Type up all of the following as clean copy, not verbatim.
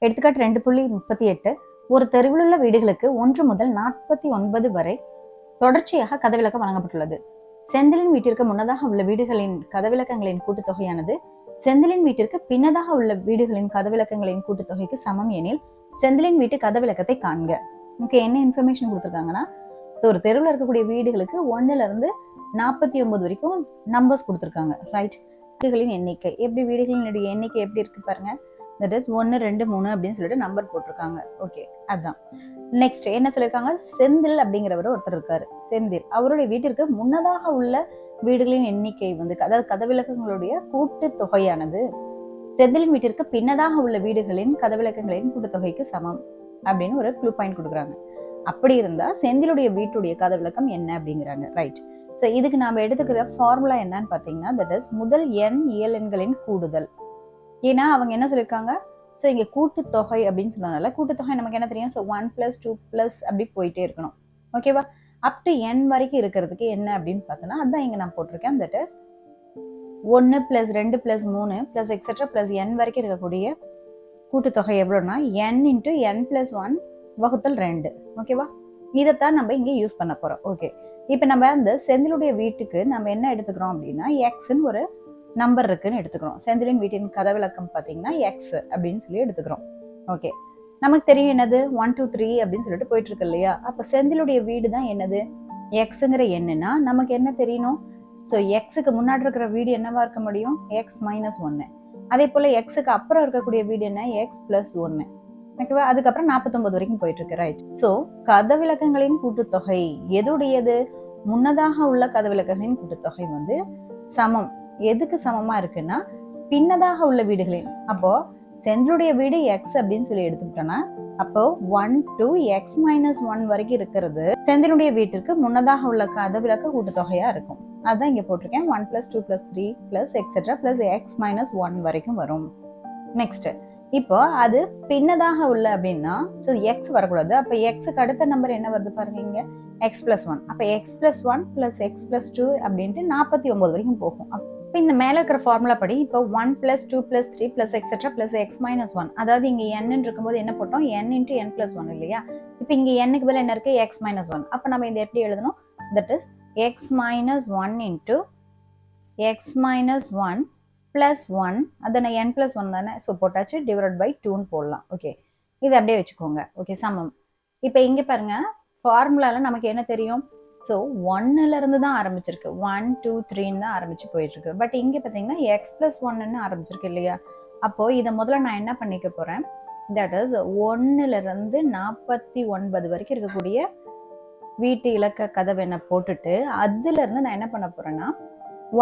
எடுத்துக்காட்டு 2.38 ஒரு தெருவில் உள்ள வீடுகளுக்கு 1 முதல் 49 வரை தொடர்ச்சியாக கதவிலக்கம் வழங்கப்பட்டுள்ளது. செந்திலின் வீட்டிற்கு முன்னதாக உள்ள வீடுகளின் கதவிலக்கங்களின் கூட்டுத்தொகையானது செந்திலின் வீட்டிற்கு பின்னதாக உள்ள வீடுகளின் கதவிலக்கங்களின் கூட்டுத்தொகைக்கு சமம் எனில் செந்திலின் வீட்டு கதவிலக்கத்தை காண்க. ஓகே, என்ன இன்ஃபர்மேஷன் கொடுத்துருக்காங்கன்னா, ஒரு தெருவில் இருக்கக்கூடிய வீடுகளுக்கு 1ல இருந்து 49 வரைக்கும் நம்பர்ஸ் கொடுத்துருக்காங்க. ரைட், வீடுகளின் எண்ணிக்கை எப்படி, வீடுகளின் எண்ணிக்கை எப்படி இருக்கு பாருங்க. தட் இஸ் 1 2 3 அப்படின்னு சொல்லிட்டு நம்பர் போட்டிருக்காங்க. ஓகே, அதான். நெக்ஸ்ட் என்ன சொல்லியிருக்காங்க, செந்தில் அப்படிங்கிறவர் ஒருத்தர் இருக்காரு. செந்தில் அவருடைய வீட்டிற்கு முன்னதாக உள்ள வீடுகளின் எண்ணிக்கை வந்து, அதாவது கதவிலக்கங்களுடைய கூட்டு தொகையானது செந்திலின் வீட்டிற்கு பின்னதாக உள்ள வீடுகளின் கதவிலக்கங்களின் கூட்டுத்தொகைக்கு சமம் அப்படின்னு ஒரு க்ளூ பாயிண்ட் கொடுக்குறாங்க. அப்படி இருந்தா செந்திலுடைய வீட்டுடைய கதவிலக்கம் என்ன அப்படிங்கிறாங்க. ரைட், ஸோ இதுக்கு நாம எடுத்துக்கிற ஃபார்முலா என்னன்னு பார்த்தீங்கன்னா, தட் இஸ் முதல் எண் இயல் எண்களின் கூடுதல். ஏன்னா அவங்க என்ன சொல்லியிருக்காங்க, ஸோ இங்கே கூட்டுத்தொகை அப்படின்னு சொன்னதுனால கூட்டுத்தொகை நமக்கு என்ன தெரியும், ஸோ 1 + 2 + அப்படி போயிட்டே இருக்கணும். ஓகேவா, அப் டு n வரைக்கும் இருக்கிறதுக்கு என்ன அப்படின்னு பார்த்தோன்னா, அதான் இங்கே நான் போட்டிருக்கேன். தட் இஸ் 1 + 2 + 3 + எக்ஸெட்ரா + n வரைக்கும் இருக்கக்கூடிய கூட்டுத்தொகை எவ்வளோன்னா n × n + 1 வகுத்தல் 2. ஓகேவா, இதைத்தான் நம்ம இங்கே யூஸ் பண்ண போகிறோம். ஓகே, இப்போ நம்ம அந்த செந்திலுடைய வீட்டுக்கு நம்ம என்ன எடுத்துக்கிறோம் அப்படின்னா, எக்ஸ்ன்னு ஒரு நம்பர் இருக்குன்னு எடுத்துக்கிறோம். செந்திலின் வீட்டின் கதவிலக்கம் பார்த்தீங்கன்னா எக்ஸ் அப்படின்னு சொல்லி எடுத்துக்கிறோம். ஓகே, நமக்கு தெரியும் என்னது 1 2 3 அப்படின்னு சொல்லிட்டு போயிட்டு இருக்கு இல்லையா. அப்போ செந்திலுடைய வீடு தான் என்னது, எக்ஸுங்கிற எண்ணுன்னா நமக்கு என்ன தெரியணும், ஸோ எக்ஸுக்கு முன்னாடி இருக்கிற வீடு என்னவா இருக்க முடியும், x - 1. அதே போல எக்ஸுக்கு அப்புறம் இருக்கக்கூடிய வீடு என்ன, x + 1. ஓகேவா, அதுக்கப்புறம் 49 வரைக்கும் போயிட்டு இருக்கு. ரைட், ஸோ கதவிலக்கங்களின் கூட்டுத்தொகை எதுடையது, முன்னதாக உள்ள கதவிலக்கங்களின் கூட்டுத்தொகை வந்து சமம். எதுக்கு சமமா இருக்குன்னா, பின்னதாக உள்ள வீடுகளின். அப்போ செந்திலுடைய வீடு எக்ஸ் அப்படின்னு சொல்லி எடுத்துக்கிட்டோம்னா, அப்போ 1 to x - 1 வரைக்கும் இருக்கிறது செந்திலுடைய வீட்டிற்கு முன்னதாக உள்ள கதவிலக்க கூட்டுத்தொகையா இருக்கும். அதான் இங்க போட்டிருக்கேன். 1 + 2 + 3 + எக்ஸெட்ரா + x - 1 வரைக்கும் வரும். நெக்ஸ்ட், இப்போ அது பின்னதாக உள்ள அப்படின்னா, ஸோ எக்ஸ் வரக்கூடாது. அப்போ எக்ஸுக்கு அடுத்த நம்பர் என்ன வருது பாருங்க, இங்க x + 1. அப்போ x + 1 + x + 2 அப்படின்ட்டு 49 வரைக்கும் போகும். இப்போ இந்த மேல இருக்கிற ஃபார்முலா படி இப்போ 1 + 2 + 3 + எக்ஸெட்ரா + x - 1, அதாவது இங்க n இருக்கும்போது என்ன போட்டோம், n × n + 1 இல்லையா. இப்போ இங்க n-க்கு பதிலா என்ன இருக்கு, x - 1. அப்போ நம்ம இதை எப்படி எழுதணும், தட் இஸ் x - 1 × x - 1 + 1, அதனை n + 1 தானே, ஸோ போட்டாச்சு, /2ன்னு போடலாம். ஓகே, இது அப்படியே வச்சுக்கோங்க. ஓகே, சமம். இப்போ இங்க பாருங்க, ஃபார்முலால நமக்கு என்ன தெரியும், ஸோ 1ல இருந்து தான் ஆரம்பிச்சிருக்கு. 1 2 3ன்னு தான் ஆரம்பிச்சு போயிட்டு இருக்கு. பட் இங்க பார்த்தீங்கன்னா x + 1ன்னு ஆரம்பிச்சிருக்கு இல்லையா. அப்போ இதை முதல்ல நான் என்ன பண்ணிக்க போறேன், தட் இஸ் 1ல இருந்து 49 வரைக்கும் இருக்கக்கூடிய வீட்டு இலக்க கதவெண்ணை போட்டுட்டு, அதுல இருந்து நான் என்ன பண்ண போறேன்னா,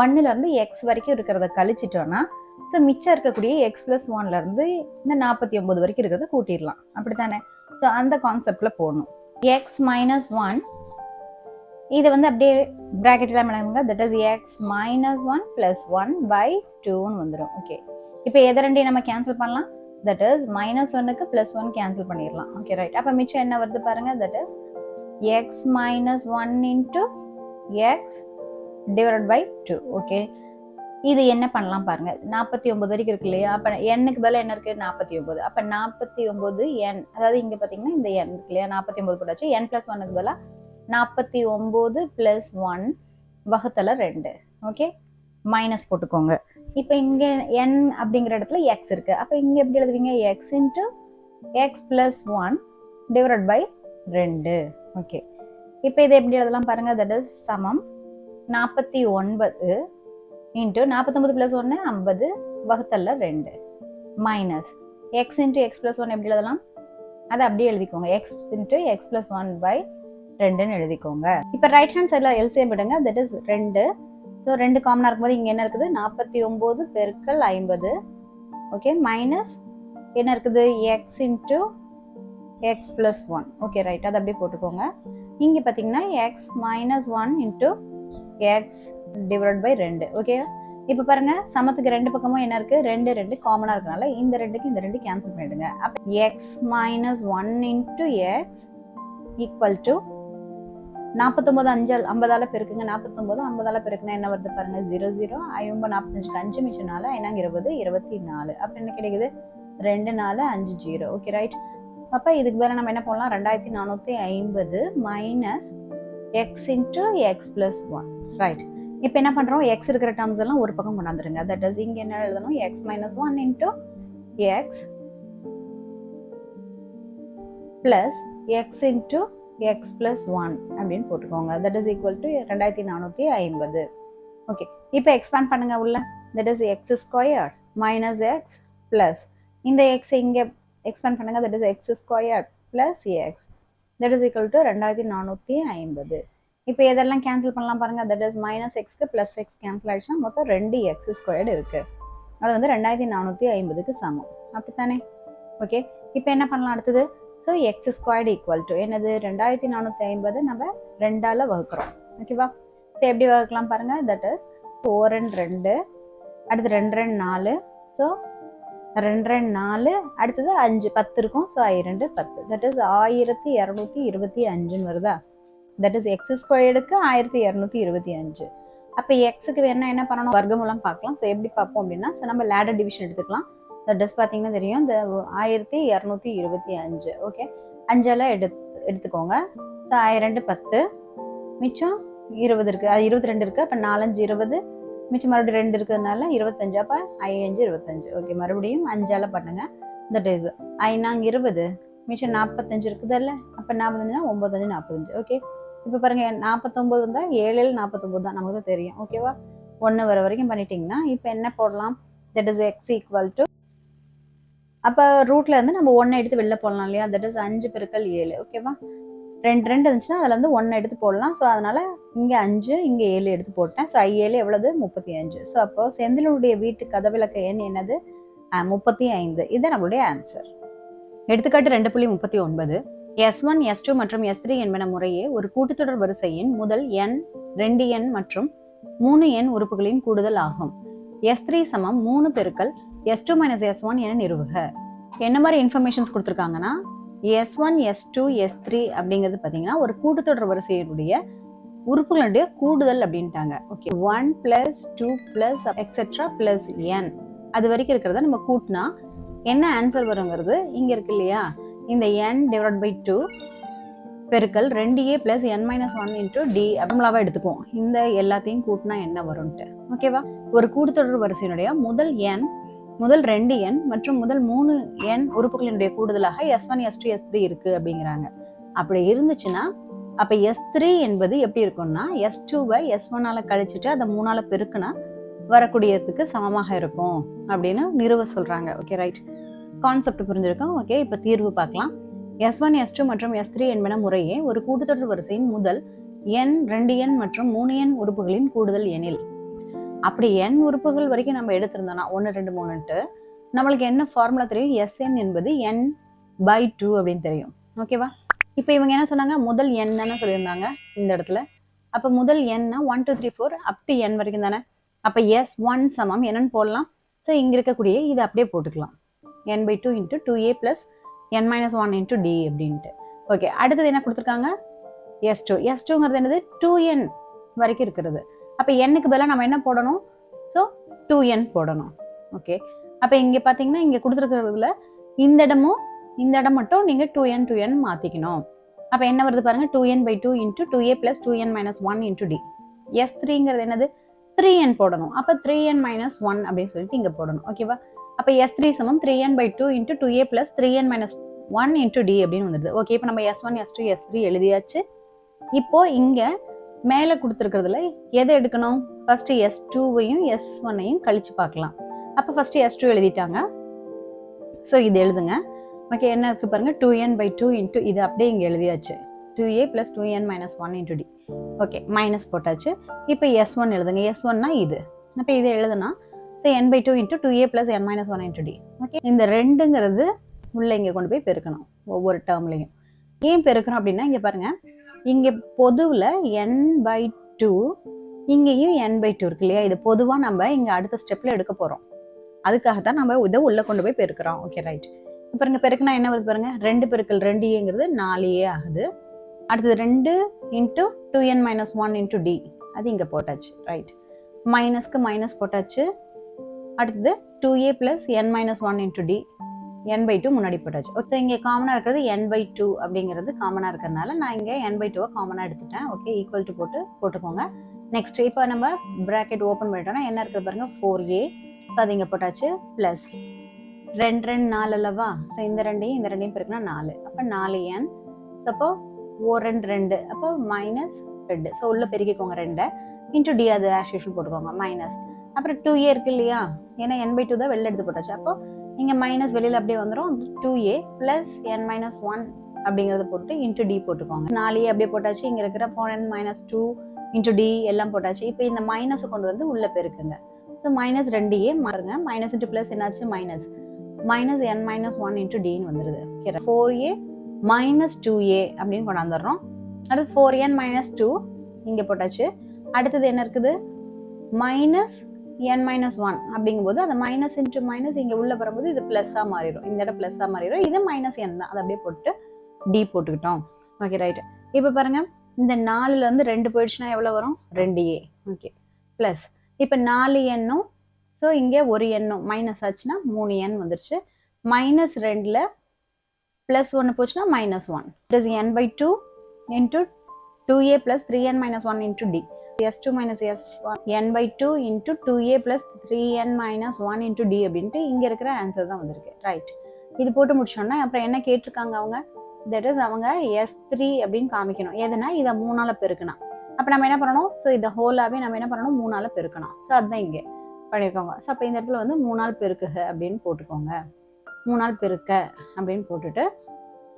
1ல இருந்து x வரைக்கும் இருக்கிறத கழிச்சிட்டோம்னா, ஸோ மிச்சம் இருக்கக்கூடிய x + 1ல இருந்து இந்த 49 வரைக்கும் இருக்கிறத கூட்டிடலாம். அப்படித்தானே, ஸோ அந்த கான்செப்ட்ல போடணும். x - 1 இது வந்து அப்படியே பிராக்கெட்ல எழுதுங்க. தட் இஸ் x - 1 + 1/2ன்னு வந்துடும். ஓகே, இப்போ எதை ரெண்டையும் நம்ம கேன்சல் பண்ணலாம், தட் இஸ் -1க்கு +1 கேன்சல் பண்ணிடலாம். Okay, right. அப்போ மிச்சம் என்ன வருது பாருங்க, that is x - 1 × x /2. Okay, இது என்ன பண்ணலாம் பாருங்க, 49 வரைக்கும் இருக்கு இல்லையா. அப்ப n-க்கு பதிலா என்ன இருக்கு, 49. அப்ப 49n, அதாவது இங்க பாத்தீங்கன்னா இந்த n இருக்கு இல்லையா, 49 போட்டாச்சு. n + 1க்கு பதிலா 49 + 1 வகுத்தல 2. ஓகே, மைனஸ் போட்டுக்கோங்க. இப்போ இங்க n அப்படிங்கிற இடத்துல x இருக்கு. அப்ப இங்க எப்படி எழுதுவீங்க, x × x + 1 /2. ஓகே, இப்போ இதை எப்படி எழுதலாம் பாருங்க, தட் இஸ் சமம் 49 × 49 + 1 50 வகுத்தல்ல 2 மைனஸ் x × x + 1 எப்படி எழுதலாம், அதை அப்படியே எழுதிக்கோங்க, x × x + 1/2ன்னு எழுதிக்கோங்க. இப்போ ரைட் ஹேண்ட் சைடில் எல்சிஎம் விடுங்க, தட் இஸ் 2. ஸோ 2 காமனாக இருக்கும்போது இங்கே என்ன இருக்குது, 49 × 50. ஓகே, மைனஸ் என்ன இருக்குது, x × x + 1. ஓகே, ரைட், அதை அப்படியே போட்டுக்கோங்க. இங்கே பார்த்தீங்கன்னா x - 1 × x /2. ஓகே, இப்போ பாருங்க, சமத்துக்கு 2 பக்கமும் என்ன இருக்கு, 2 2 காமனா இருக்கனால இந்த 2க்கு இந்த 2 கேன்சல் பண்ணிடுங்க. அப்ப x - 1 × x = 49 5 50ஆல பெருக்குங்க. 49 50ஆல பெருக்குனா என்ன வருது பாருங்க, 0 0 45 5 மிச்சம் 4 20 24. அப்ப என்ன கிடைக்குது, 2 4 5 0. Okay right. அப்போ இதுக்கு பதிலாக நம்ம என்ன பண்ணலாம், 2450 minus X into x plus 1. Right. இப்போ என்ன பண்ணுறோம், எக்ஸ் இருக்கிற டேர்ம்ஸ் எல்லாம் ஒரு பக்கம் கொண்டாந்துருங்க. தட் இஸ் இங்கே என்ன எழுதணும், x minus 1 into x plus x into x plus 1 அப்படின்னு போட்டுக்கோங்க. That is equal to 2450. Okay, இப்போ எக்ஸ்பேண்ட் பண்ணுங்க உள்ள. That is x square minus x plus இந்த எக்ஸ் இங்கே எக்ஸ்பேண்ட் பண்ணுங்க. That is x square plus x that is equal to 2450. இப்போ இதெல்லாம் கேன்சல் பண்ணலாம் பாருங்க. தட் இஸ் மைனஸ் எக்ஸ்க்கு ப்ளஸ் எக்ஸ் கேன்சல் ஆயிடுச்சுன்னா மொத்தம் 2 எக்ஸ் ஸ்கொயர்டு இருக்கு. அது வந்து 2450க்கு சமம், அப்படித்தானே? ஓகே, இப்போ என்ன பண்ணலாம் அடுத்தது? So X squared equal to என்னது, 2450 நம்ம 2ஆல் வகுக்கிறோம். ஓகேவா? ஸோ எப்படி வகுக்கலாம் பாருங்க. தட் இஸ் 4 and 2, அடுத்து 2 2 4, ஸோ 2 2 4, அடுத்தது 5 10 இருக்கும். ஸோ 2 10, தட் இஸ் 1225 வருதா? தட் இஸ் எக்ஸ் ஸ்கொயர்டுக்கு 1225. அப்போ எக்ஸுக்கு வேணா என்ன பண்ணணும், வர்க்கமூலம் பார்க்கலாம். ஸோ எப்படி பார்ப்போம் அப்படின்னா, ஸோ நம்ம லேடர் டிவிஷன் எடுத்துக்கலாம். தட் இஸ் பார்த்தீங்கன்னா தெரியும், இந்த 1225. ஓகே, 5ஆல் எடுத்துக்கோங்க. ஸோ 2 10, மிச்சம் 20 இருக்குது, அது 22 இருக்குது. அப்போ 4 5 20, மிச்சம் மறுபடியும் 2 இருக்கிறதுனால 25. அப்போ 5 25. ஓகே, மறுபடியும் 5ஆல் பண்ணுங்க. தட் இஸ் 5 20, மிச்சம் 45 இருக்குதுல்ல. அப்போ 45னா 9 5 45. ஓகே, இப்போ பாருங்க 49 இருந்தால் 7 49 தான், நமக்கு தான் தெரியும். ஓகேவா? 1 வர வரைக்கும் பண்ணிட்டீங்கன்னா இப்போ என்ன போடலாம்? That is X equal to, அப்போ ரூட்ல இருந்து நம்ம 1 எடுத்து வெளில போடலாம் இல்லையா? தட் இஸ் 5 பெருக்கல் 7. ஓகேவா? 2 2 இருந்துச்சுன்னா அதுல இருந்து 1 எடுத்து போடலாம். ஸோ அதனால இங்கே 5 இங்கே 7 எடுத்து போட்டேன். ஸோ 7 எவ்வளவு? 35. ஸோ அப்போ செந்திலுடைய வீட்டு கதவிலக்க எண் என்னது? 35. இது நம்மளுடைய ஆன்சர். எடுத்துக்காட்டு 2.39. S1 S2 மற்றும் S3 என்பன முறையே ஒரு கூட்டுத்தொடர் வரிசையின் முதல் n 2n மற்றும் 3n உறுப்புகளின் கூடுதல் ஆகும். S3 சமம் 3 பெருக்கல் S2 மைனஸ் S1 என நிறுவுக. என்ன மாதிரி இன்ஃபர்மேஷன்ஸ் கொடுத்துருக்காங்கன்னா, S1 S2 S3 அப்படிங்கிறது பார்த்தீங்கன்னா ஒரு கூட்டுத்தொடர் வரிசையினுடைய உறுப்புகளுடைய கூடுதல் அப்படின்ட்டாங்க. ஓகே, 1 + 2 + எக்ஸெட்ரா + n அது வரைக்கும் இருக்கிறத நம்ம கூட்டினா என்ன ஆன்சர் வருங்கிறது இங்க இருக்கு இல்லையா? இந்த n divided by 2 பெருக்கல் 2a + n - 1 × d அப்படிங்களாவா எடுத்துக்குவோம். இந்த எல்லாத்தையும் கூட்டினா என்ன வரும்ட்டு. ஓகேவா? ஒரு கூட்டுத்தொடர் வரிசையினுடைய முதல் 2n மற்றும் முதல் 3n உறுப்புகளினுடைய கூடுதலாக S1 S2 S3 இருக்கு அப்படிங்கிறாங்க. அப்படி இருந்துச்சுன்னா அப்ப S3 என்பது எப்படி இருக்கும்னா, S2வை S1ஆல கழிச்சுட்டு அதை 3ஆல பெருக்குனா வரக்கூடியதுக்கு சமமாக இருக்கும் அப்படின்னு நிறுவ சொல்றாங்க. ஓகே ரைட், கான்செப்ட் புரிஞ்சிருக்கும். ஓகே, இப்போ தீர்வு பார்க்கலாம். S1 S2 மற்றும் S3 என்பன முறையே ஒரு கூட்டுத்தொடர் வரிசையின் முதல் n 2n மற்றும் 3n உறுப்புகளின் கூடுதல் எனில், அப்படி n உறுப்புகள் வரைக்கும் நம்ம எடுத்திருந்தோம்னா 1 2 3ன்ட்டு நம்மளுக்கு என்ன ஃபார்முலா தெரியும்? Sn என்பது n/2 அப்படின்னு தெரியும். ஓகேவா? இப்போ இவங்க என்ன சொன்னாங்க? முதல் n தானே சொல்லியிருந்தாங்க இந்த இடத்துல. அப்போ முதல் n 1 2 3 4 அப் டு n வரைக்கும் தானே. அப்போ S1 சமம் என்னன்னு போடலாம். ஸோ இங்க இருக்கக்கூடிய இது அப்படியே போட்டுக்கலாம், n/2 × 2a + n - 1 × d அப்படின்ட்டு. ஓகே, அடுத்தது என்ன கொடுத்துருக்காங்க? S2. S2ங்கிறது என்னது? 2n வரைக்கும் இருக்கிறது. அப்போ n-க்கு பதிலாக நம்ம என்ன போடணும்? ஸோ 2n போடணும். ஓகே, அப்போ இங்கே பார்த்தீங்கன்னா இங்கே கொடுத்துருக்கிறதுல இந்த இடம் மட்டும் நீங்கள் 2n மாற்றிக்கணும். அப்போ என்ன வருது பாருங்க? 2n/2 × 2a + 2n - 1 × d. S3ங்கிறது என்னது? 3n போடணும். அப்போ 3n - 1 அப்படின்னு சொல்லிட்டு இங்கே போடணும். ஓகேவா? அப்போ S3 சமம் 3n/2 × 2a + 3n - 1 × d அப்படின்னு வந்துடுது. ஓகே, இப்போ நம்ம S1 S2 S3 எழுதியாச்சு. இப்போ இங்க மேலே கொடுத்துருக்கிறதுல எதை எடுக்கணும்? ஃபர்ஸ்ட் S2வையும் S1ஐயும் கழிச்சு பார்க்கலாம். அப்போ ஃபர்ஸ்ட் S2 எழுதிட்டாங்க. ஸோ இது எழுதுங்க. ஓகே, என்ன இருக்கு பாருங்க? 2n/2 × இது அப்படியே இங்கே எழுதியாச்சு, 2a + 2n - 1 × d. Okay, minus போட்டாச்சு. இப்போ S1 எழுதுங்க. S1னா இது. அப்போ இதை எழுதுனா so n/2 × 2a + n - 1 × d. Okay, இந்த 2ங்கிறது உள்ள இங்கே கொண்டு போய் பெருக்கணும் ஒவ்வொரு டேர்ம்லையும். ஏன் பெருக்கணும் அப்படின்னா, இங்கே பாருங்க, இங்கே பொதுவில் n/2 இங்கேயும் n/2 இருக்கு இல்லையா? இது பொதுவாக நம்ம இங்கே அடுத்த ஸ்டெப்பில் எடுக்க போகிறோம். அதுக்காகத்தான் நம்ம இதை உள்ளே கொண்டு போய் பெருக்கிறோம். ஓகே ரைட், இப்போ இங்கே பெருக்குனா என்ன வருது பாருங்க? 2 பெருக்கல் 2a = 4a ஆகுது. அடுத்தது 2 × 2n - 1 × d, அது இங்கே போட்டாச்சு. ரைட், மைனஸ்க்கு மைனஸ் போட்டாச்சு. அடுத்தது 2a + n - 1 × d, n/2 முன்னாடி போட்டாச்சு. ஓகே, இங்கே காமனாக இருக்கிறது n/2 அப்படிங்கிறது காமனாக இருக்கிறதுனால நான் இங்கே n/2 காமனாக எடுத்துட்டேன். ஓகே, ஈக்குவல் டு போட்டுக்கோங்க. நெக்ஸ்ட் இப்போ நம்ம ப்ராக்கெட் ஓப்பன் பண்ணிட்டோம்னா என்ன இருக்குது பாருங்க, 4a. ஸோ அது இங்கே போட்டாச்சு. ப்ளஸ் 2 2 4 அல்லவா? ஸோ இந்த ரெண்டையும் பெருக்குனா 4. அப்போ 4n. அப்போ 4 2 2, அப்போ -2. ஸோ உள்ள பெருக்கிக்கோங்க 2 இன்ட்டு டி, அது ஆஸ் யூஷுவல் போட்டுக்கோங்க மைனஸ். அப்புறம் 2a இருக்கு இல்லையா, ஏன்னா n/2 தான் வெளில எடுத்து போட்டாச்சு. அப்போ இங்கே மைனஸ் வெளியில் அப்படியே வந்துடும். 2a ப்ளஸ் n-1 அப்படிங்கிறத போட்டு இன்ட்டு டி போட்டுக்கோங்க. 4a அப்படியே போட்டாச்சு. இங்கே இருக்கிற போனன் -2 இன்ட்டு டி எல்லாம் போட்டாச்சு. இப்போ இந்த மைனஸை கொண்டு வந்து உள்ள பெருக்குங்க. ஸோ -2a மாறுங்க. மைனஸ் இன்ட்டு ப்ளஸ் என்னாச்சு, மைனஸ் n-1 இன்ட்டு டின்னு வந்துடுது. 4a -2a அப்படின்னு கொண்டாந்துடுறோம். அடுத்து 4n - 2 இங்கே போட்டாச்சு. அடுத்தது என்ன இருக்குது, -n-1 அப்படிங்கும்போது அது மைனஸ் இன்ட்டு மைனஸ் இங்கே உள்ள வரும்போது இது ப்ளஸ்ஸாக மாறிடும். இந்த இடம் ப்ளஸ்ஸாக மாறிடும். இது -n தான், அதை அப்படியே போட்டு டி போட்டுக்கிட்டோம். Okay right. இப்போ பாருங்க, இந்த 4ல இருந்து 2 போயிடுச்சுன்னா எவ்வளோ வரும், 2a. ஓகே, ப்ளஸ் இப்போ 4n-ம், ஸோ இங்கே ஒரு எண்ணும் மைனஸ் ஆச்சுன்னா 3n வந்துருச்சு. -2ல் +1 போச்சுன்னா -1. It is n/2 into 2a plus 3n - 1 into d. s2 minus s1 n/2 into 2a plus 3n - 1 into d அப்படின்ட்டு இங்கே இருக்கிற ஆன்சர் தான் வந்திருக்கு. ரைட், இது போட்டு முடிச்சோன்னா அப்புறம் என்ன கேட்டிருக்காங்க அவங்க, தட் இஸ் அவங்க s3 அப்படின்னு காமிக்கணும். எதுனா இதை 3ஆல் பெருக்கணும். அப்போ நம்ம என்ன பண்ணணும், ஸோ இதை ஹோலாகவே நம்ம என்ன பண்ணணும், 3ஆல் பெருக்கணும். ஸோ அதுதான் இங்கே பண்ணியிருக்கோங்க. ஸோ அப்போ இந்த இடத்துல வந்து 3ஆல் பெருக்குக அப்படின்னு போட்டுக்கோங்க. 3ஆல் பெருக்க அப்படின்னு போட்டுட்டு,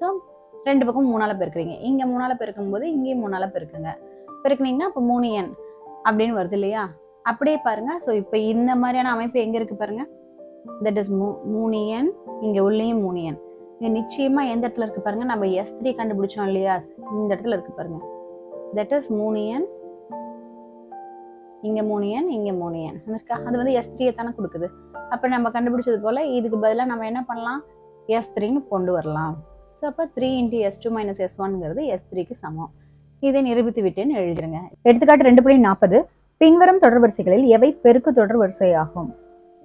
ஸோ 2 பக்கம் 3ஆல் பெருக்குறீங்க. இங்கே 3ஆல் பெருக்கும்போது இங்கேயும் 3ஆல் பெருக்குங்க. பெருக்குனீங்கன்னா இப்போ 3n அப்படின்னு வருது இல்லையா, அப்படியே பாருங்க. ஸோ இப்போ இந்த மாதிரியான அமைப்பு எங்கே இருக்குது பாருங்க, தட் இஸ் 3n, இங்கே உள்ளேயும் 3n. இது நிச்சயமாக எந்த இடத்துல இருக்குது பாருங்க, நம்ம s3 கண்டுபிடிச்சோம் இல்லையா, இந்த இடத்துல இருக்குது பாருங்க. தட் இஸ் 3n, இங்கே 3n, இங்கே 3n இருக்கா, அது வந்து s3 தானே கொடுக்குது. அப்போ நம்ம கண்டுபிடிச்சது போல் இதுக்கு பதிலாக நம்ம என்ன பண்ணலாம், s3ன்னு கொண்டு வரலாம். ஸோ அப்போ 3 × s2 - s1ங்கிறது s3க்கு சமம். இதை நிரூபித்து விட்டேன்னு எழுதிருங்க. எடுத்துக்காட்டு 2.40. பின்வரும் தொடர்வரிசைகளில் எவை பெருக்கு தொடர் வரிசையாகும்?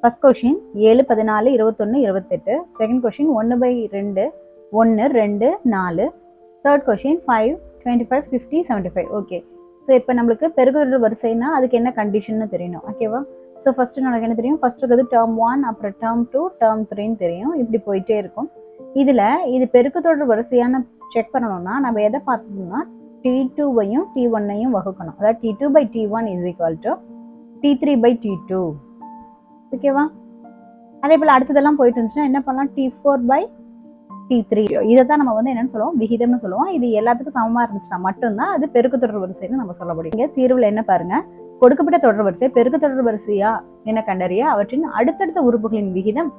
First question 7 14 21 28. Second question 1/2 1 2 4. Third question 5 25 50 75. Okay, so இப்போ நம்மளுக்கு பெருக்கு தொடர் வரிசைனா அதுக்கு என்ன கண்டிஷன்னு தெரியணும். ஓகேவா? ஸோ ஃபர்ஸ்ட் நமக்கு என்ன தெரியும், ஃபர்ஸ்ட் இருக்கிறது டேர்ம் 1, அப்புறம் டேர்ம் 2, டேர்ம் 3ன்னு தெரியும். இப்படி போயிட்டே இருக்கும். இதில் இது பெருக்கு தொடர் வரிசையான செக் பண்ணணும்னா நம்ம எதை பார்த்தோம்னா T2வையும் T1ஐயும் வகுக்கணும். அதாவது T2/T1 = T3/T2. ஓகேவா? அதே போல் அடுத்ததெல்லாம் போயிட்டு இருந்துச்சுன்னா என்ன பண்ணலாம், T4/T3. இதை தான் நம்ம வந்து என்னன்னு சொல்லுவோம், விகிதம்னு சொல்லுவோம். இது எல்லாத்துக்கும் சமமாக இருந்துச்சுன்னா மட்டும்தான் அது பெருக்கு தொடர் வரிசைன்னு நம்ம சொல்ல முடியும். இங்கே தீர்வில் என்ன பாருங்க, கொடுக்கப்பட்ட தொடர் வரிசை பெருக்கு தொடர் வரிசையா என கண்டறிய அவற்றின் அடுத்தடுத்த உறுப்புகளின் விகிதம்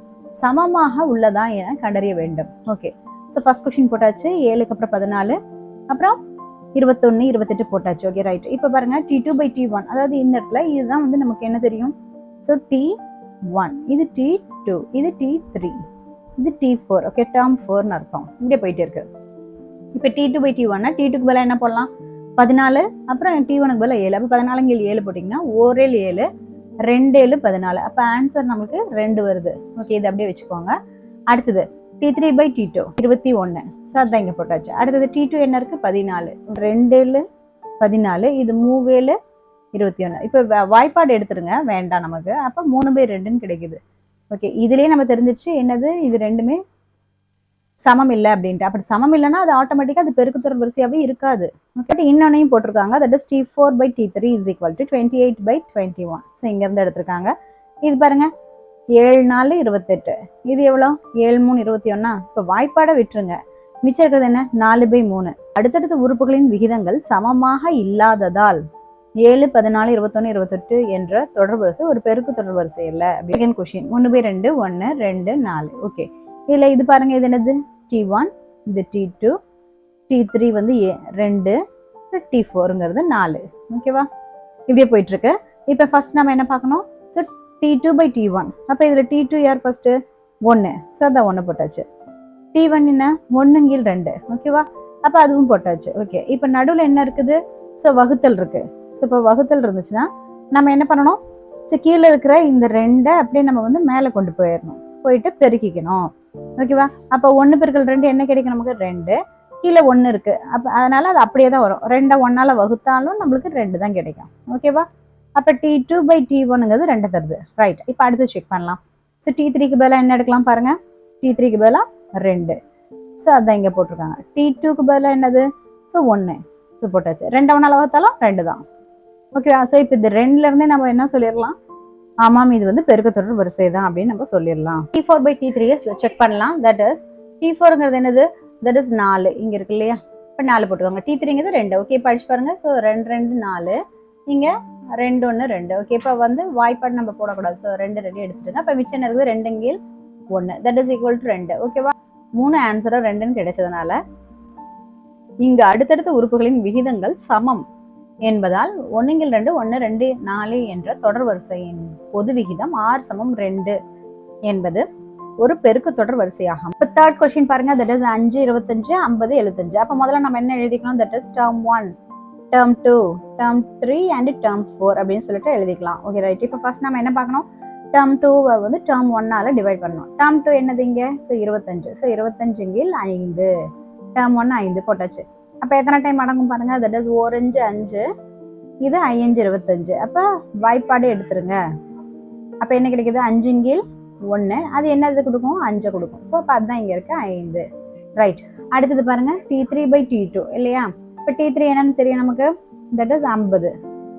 சமமாக உள்ளதா என கண்டறிய வேண்டும். ஓகே, ஸோ ஃபர்ஸ்ட் கொஸ்டின் போட்டாச்சு. 7க்கு அப்புறம் 14, அப்புறம் 21 28 போட்டாச்சு. Okay right. இப்போ பாருங்க T2/T1, அதாவது இந்த இடத்துல இதுதான் வந்து நமக்கு என்ன தெரியும், ஸோ T1, இது T2, இது T3, இது T4. ஓகே, டேர்ம் 4ன்னு அர்த்தம். இப்படியே போயிட்டே இருக்கு. இப்போ T2/T1னா T2க்கு பதிலாக என்ன போடலாம், 14, அப்புறம் T1க்கு பதிலாக 7. அப்போ 14 × 7 போட்டிங்கன்னா 1 7 2 7 14. அப்போ ஆன்சர் நமக்கு 2 வருது. ஓகே, இது அப்படியே வச்சுக்கோங்க. அடுத்தது T3/T2 21. ஸோ அதான் இங்கே போட்டாச்சு. அடுத்தது T2 என்ன இருக்குது, 14. 2 7 14, இது 3 7 21. இப்போ வாய்ப்பாடு எடுத்துருங்க, வேண்டாம் நமக்கு. அப்போ 3/2ன்னு கிடைக்குது. ஓகே, இதுலேயே நம்ம தெரிஞ்சிச்சு என்னது, இது ரெண்டுமே சமம் இல்லை அப்படின்ட்டு. அப்படி சமம் இல்லைன்னா அது ஆட்டோமேட்டிக்காக அது பெருக்கு தொடர் வரிசையாகவே இருக்காது. ஓகே, இன்னொன்னையும் போட்டிருக்காங்க, தட் இஸ் T4/T3 = 28/21. ஸோ இங்கேருந்து எடுத்திருக்காங்க. இது பாருங்க 7 4 28, இது எவ்வளோ, 7 3 21. இப்போ வாய்ப்பாடை விட்டுருங்க, மிச்சம் இருக்கிறது என்ன, 4/3. அடுத்தடுத்த உறுப்புகளின் விகிதங்கள் சமமாக இல்லாததால் 7 14 21 28 என்ற தொடர் வரிசை ஒரு பெருக்கு தொடர் வரிசை இல்லை. Second question 1/2 1 2 4. ஓகே, இதில் இது பாருங்க, இது என்னது, T1, இது T2, T3 வந்து 2, T4ங்கிறது 4. ஓகேவா? இப்படியே போயிட்டு இருக்கு. இப்போ ஃபர்ஸ்ட் நம்ம என்ன பார்க்கணும், ஸோ T2/T1. அப்போ இதில் T2 யார் ஃபர்ஸ்ட்டு, 1. ஸோ அதான் 1 போட்டாச்சு. T1 என்ன, 1/2. ஓகேவா? அப்போ அதுவும் போட்டாச்சு. ஓகே, இப்போ நடுவில் என்ன இருக்குது, ஸோ வகுத்தல் இருக்கு. ஸோ இப்போ வகுத்தல் இருந்துச்சுன்னா நம்ம என்ன பண்ணணும், ஸோ கீழே இருக்கிற இந்த 2 அப்படியே நம்ம வந்து மேலே கொண்டு போயிடணும். போயிட்டு பெருக்கிக்கணும். ஓகேவா? அப்போ 1 பெருக்கல் 2 என்ன கிடைக்கும் நமக்கு? 2. கீழே 1 இருக்கு. அப்போ அதனால அது அப்படியே தான் வரும். 2 1ஆல் வகுத்தாலும் நம்மளுக்கு 2 தான் கிடைக்கும். ஓகேவா? அப்போ T2/T1ங்கிறது 2 தருது. ரைட். இப்போ அடுத்து செக் பண்ணலாம். ஸோ T3க்கு பதிலாக என்ன எடுக்கலாம் பாருங்க. T3க்கு பதிலாக 2. ஸோ அதான் இங்கே போட்டிருக்காங்க. T2க்கு பதிலாக என்னது? ஸோ 1. ஸோ போட்டாச்சு. 2 1ஆல் வகுத்தாலும் 2 தான். ஓகேவா? ஸோ இப்போ இது 2லேருந்தே நம்ம என்ன சொல்லிடலாம்? ஆமாம், இது வந்து பெருக்கத்தொடர் வரிசை தான் அப்படின்னு நம்ம சொல்லிடலாம். T4/T3 செக் பண்ணலாம். தட் இஸ் T4ங்கிறது என்னது? That is 4. இங்கே இருக்கு இல்லையா? இப்போ 4 போட்டுக்கோங்க. T3ங்கிறது 2. ஓகே, படிச்சு பாருங்க. ஸோ 2 2 4. இங்கே 2 1 2. ஓகே, இப்போ வந்து வாய்ப்பாடு நம்ம போடக்கூடாது. ஸோ 2 2 எடுத்துருங்க. இப்போ மிச்சம் இருக்குது 2 கீழ் 1. That is equal to 2. ஓகேவா? 3 ஆன்சரும் 2ன்னு கிடைச்சதுனால இங்கு அடுத்தடுத்த உறுப்புகளின் விகிதங்கள் சமம் என்பதால் 1/2 1 2 4 என்ற தொடர் வரிசையின் பொது விகிதம் R/2 என்பது ஒரு பெருக்கு தொடர் வரிசையாகும். இப்போ தேர்ட் கொஸ்டின் பாருங்க. That is 5 25 50 75. அப்போ முதல்ல நம்ம என்ன எழுதிக்கணும்? That is term 1, term 2, term 3 and term 4 அப்படின்னு சொல்லிட்டு எழுதிக்கலாம். Okay, right. இப்போ ஃபர்ஸ்ட் நம்ம என்ன பார்க்கணும்? டேர்ம் 2 வந்து டேர்ம் 1ஆல டிவைட் பண்ணணும். டேர்ம் 2 என்னது இங்கே? ஸோ 25. ஸோ 25/5. டேர்ம் 1 5 போட்டாச்சு. அப்போ எத்தனை டைம் அடங்கும் பாருங்க. That is 4 5 5. இது 5 25. அப்போ வாய்ப்பாடு எடுத்துருங்க. அப்போ என்ன கிடைக்குது? 5/1. அது என்னது கொடுக்கும்? 5 கொடுக்கும். ஸோ அப்போ அதுதான் இங்கே இருக்கு 5. ரைட். அடுத்தது பாருங்க. T3/T2 இல்லையா? இப்போ T3 என்னன்னு தெரியும் நமக்கு. That is 50.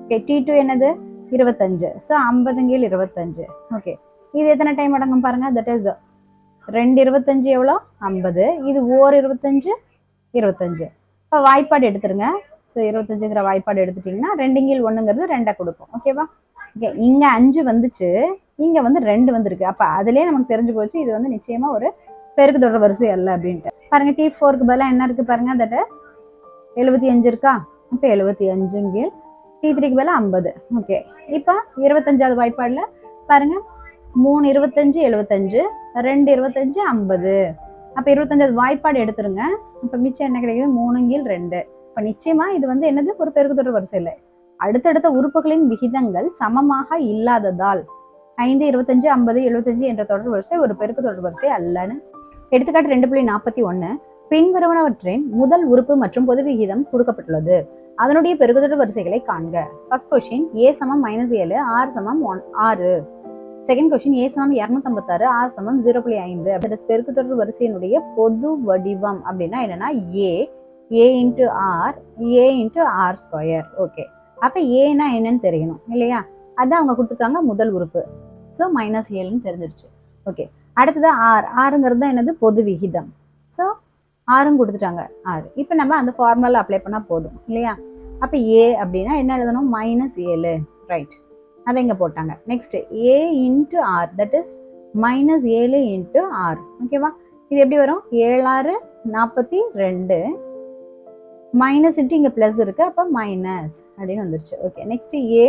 ஓகே, T2 என்னது? 25. ஸோ 50/25. ஓகே, இது எத்தனை டைம் அடங்கும் பாருங்க. தட் இஸ் 2 25 எவ்வளோ? 50. இது 4 25 25. இப்போ வாய்ப்பாடு எடுத்துருங்க. ஸோ 25ங்கிற வாய்ப்பாடு எடுத்துட்டிங்கன்னா 2/1ங்கிறது 2 கொடுக்கும். ஓகேவா? ஓகே, இங்கே 5 வந்துச்சு, இங்கே வந்து 2 வந்துருக்கு. அப்போ அதுலேயே நமக்கு தெரிஞ்சு போச்சு இது வந்து நிச்சயமாக ஒரு பெருக்கு தொடர் வரிசை அல்ல அப்படின்ட்டு. பாருங்க, T4க்கு பதிலாக என்ன இருக்குது பாருங்க. தட் இஸ் 75 இருக்கா? இப்போ 75 T3க்கு பதிலாக 50. ஓகே, இப்போ 25வது வாய்ப்பாடில் பாருங்க. 3 25 75, 2 25 50. அப்போ 25வது வாய்ப்பாடு எடுத்துருங்க. இப்போ மிச்சம் என்ன கிடைக்குது? 3/2. இப்போ நிச்சயமா இது வந்து என்னது? ஒரு பெருக்கு தொடர் வரிசை இல்லை. அடுத்தடுத்த உறுப்புகளின் விகிதங்கள் சமமாக இல்லாததால் 5 25 50 75 என்ற தொடர் வரிசை ஒரு பெருக்கு தொடர் வரிசை அல்லன்னு. எடுத்துக்காட்டு 2.41. பின்வருவனவற்றின் முதல் உறுப்பு மற்றும் பொது விகிதம் கொடுக்கப்பட்டுள்ளது. அதனுடைய பெருக்கு தொடர் வரிசைகளை காண்க. First question A -7, R 6. Second question A 256, R 0.5. பெருக்கு தொடர் வரிசையினுடைய பொது வடிவம் அப்படின்னா என்னன்னா A into R, A into R square. Okay, அப்போ ஏன்னா என்னன்னு தெரியணும் இல்லையா? அதான் அவங்க கொடுத்துருக்காங்க முதல் உறுப்பு. ஸோ -7ன்னு தெரிஞ்சிருச்சு. ஓகே, அடுத்தது ஆறுங்கிறது தான் என்னது? பொது விகிதம். ஸோ ஆறும் கொடுத்துட்டாங்க 6. இப்போ நம்ம அந்த ஃபார்முலா அப்ளை பண்ணால் போதும் இல்லையா? அப்போ A அப்படின்னா என்ன எழுதணும்? -7. ரைட், அதை இங்கே போட்டாங்க. Next A into R, that is -7 into R. ஓகேவா? இது எப்படி வரும்? 7 6 42. மைனஸ் இன்ட்டு இங்கே ப்ளஸ் இருக்குது, அப்போ மைனஸ் அப்படின்னு வந்துருச்சு. Okay, next A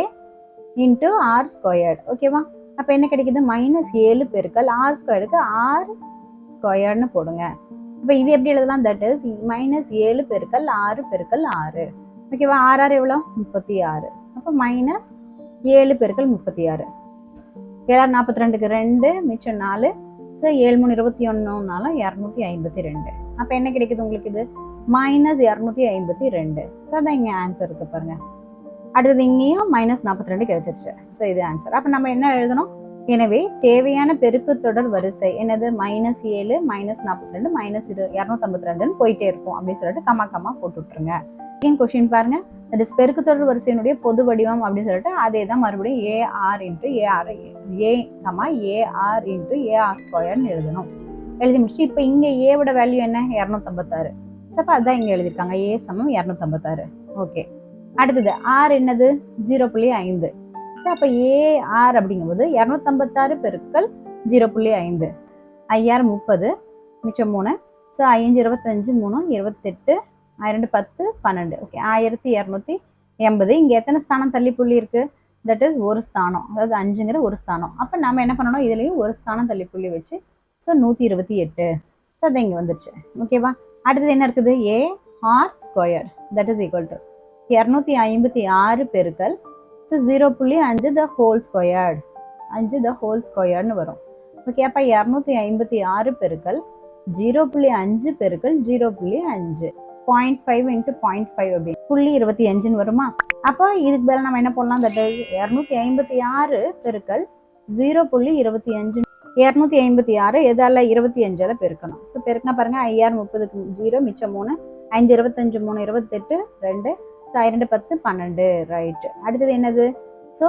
into R squared. ஓகேவா? அப்போ என்ன கிடைக்குது? -7 பெருக்கல் R ஸ்கொயர்டுக்கு R ஸ்கொயர்டுன்னு போடுங்க. இப்போ இது எப்படி எழுதலாம்? தட் இஸ் -7 பெருக்கல் 6 பெருக்கல் 6. ஓகேவா? 6 எவ்வளோ? 36. அப்போ -7 பெருக்கல் 36. 7 42க்கு 2, மிச்சம் 4. ஸோ 7 3 21னாலும் 252. அப்போ என்ன கிடைக்குது உங்களுக்கு? இது -252. ஸோ அதான் இங்கே ஆன்சர் இருக்கு பாருங்க. அடுத்தது இங்கேயும் -42 கிடைச்சிருச்சு. ஸோ இது ஆன்சர். அப்போ நம்ம என்ன எழுதணும்? எனவே தேவையான பெருக்கு தொடர் வரிசை என்னது? -7 -42 -252 போயிட்டே இருக்கும் அப்படின்னு சொல்லிட்டு கமா போட்டு விட்டுருங்க. கொஸ்டின் பாருங்க. தட் இஸ் பெருக்கு தொடர் வரிசையினுடைய பொது வடிவம் அப்படின்னு சொல்லிட்டு அதே தான் மறுபடியும் AR into AR into AR ஸ்கொயர்னு எழுதணும். எழுதி முடிச்சு இப்போ இங்கே ஏவோட வேல்யூ என்ன? 256. ஸோ அப்போ அதுதான் இங்கே எழுதியிருக்காங்க. A = 256. ஓகே, அடுத்தது R என்னது? 0.5. ஸோ அப்போ AR அப்படிங்கும்போது 256 பெருக்கல் 0.5. 5000 30, மிச்சம் 3. ஸோ 5 25 3 28, 2 10 12. ஓகே, 1280. இங்கே எத்தனை ஸ்தானம் தள்ளி புள்ளி இருக்குது? தட் இஸ் ஒரு ஸ்தானம், அதாவது 5ங்கிற ஒரு ஸ்தானம். அப்போ நம்ம என்ன பண்ணணும்? இதுலேயும் ஒரு ஸ்தானம் தள்ளி புள்ளி வச்சு ஸோ 128. ஸோ அது இங்கே வந்துருச்சு. ஓகேவா? அடுத்தது என்ன இருக்குது? AR square that is equal to 256 பெருக்கல் so 0.5 the whole squared. 5 the whole ஸ்கொயர்னு வரும். ஓகே, அப்போ 256 பெருக்கல் 0.5 பெருக்கல் 0.5 0.5 இன்ட்டு 0.5 அப்படின்னு 0.25 வருமா? அப்போ இதுக்கு பதிலாக நம்ம என்ன பண்ணலாம்? தட் இஸ் 256 பெருக்கல் 0.25 256 எதால 25ஆல பெருக்கணும். ஸோ பெருக்கினா பாருங்க 5030க்கு 0 மிச்சம் 3 5 25 3 28 2 2 10 12 ரைட். அடுத்தது என்னது? ஸோ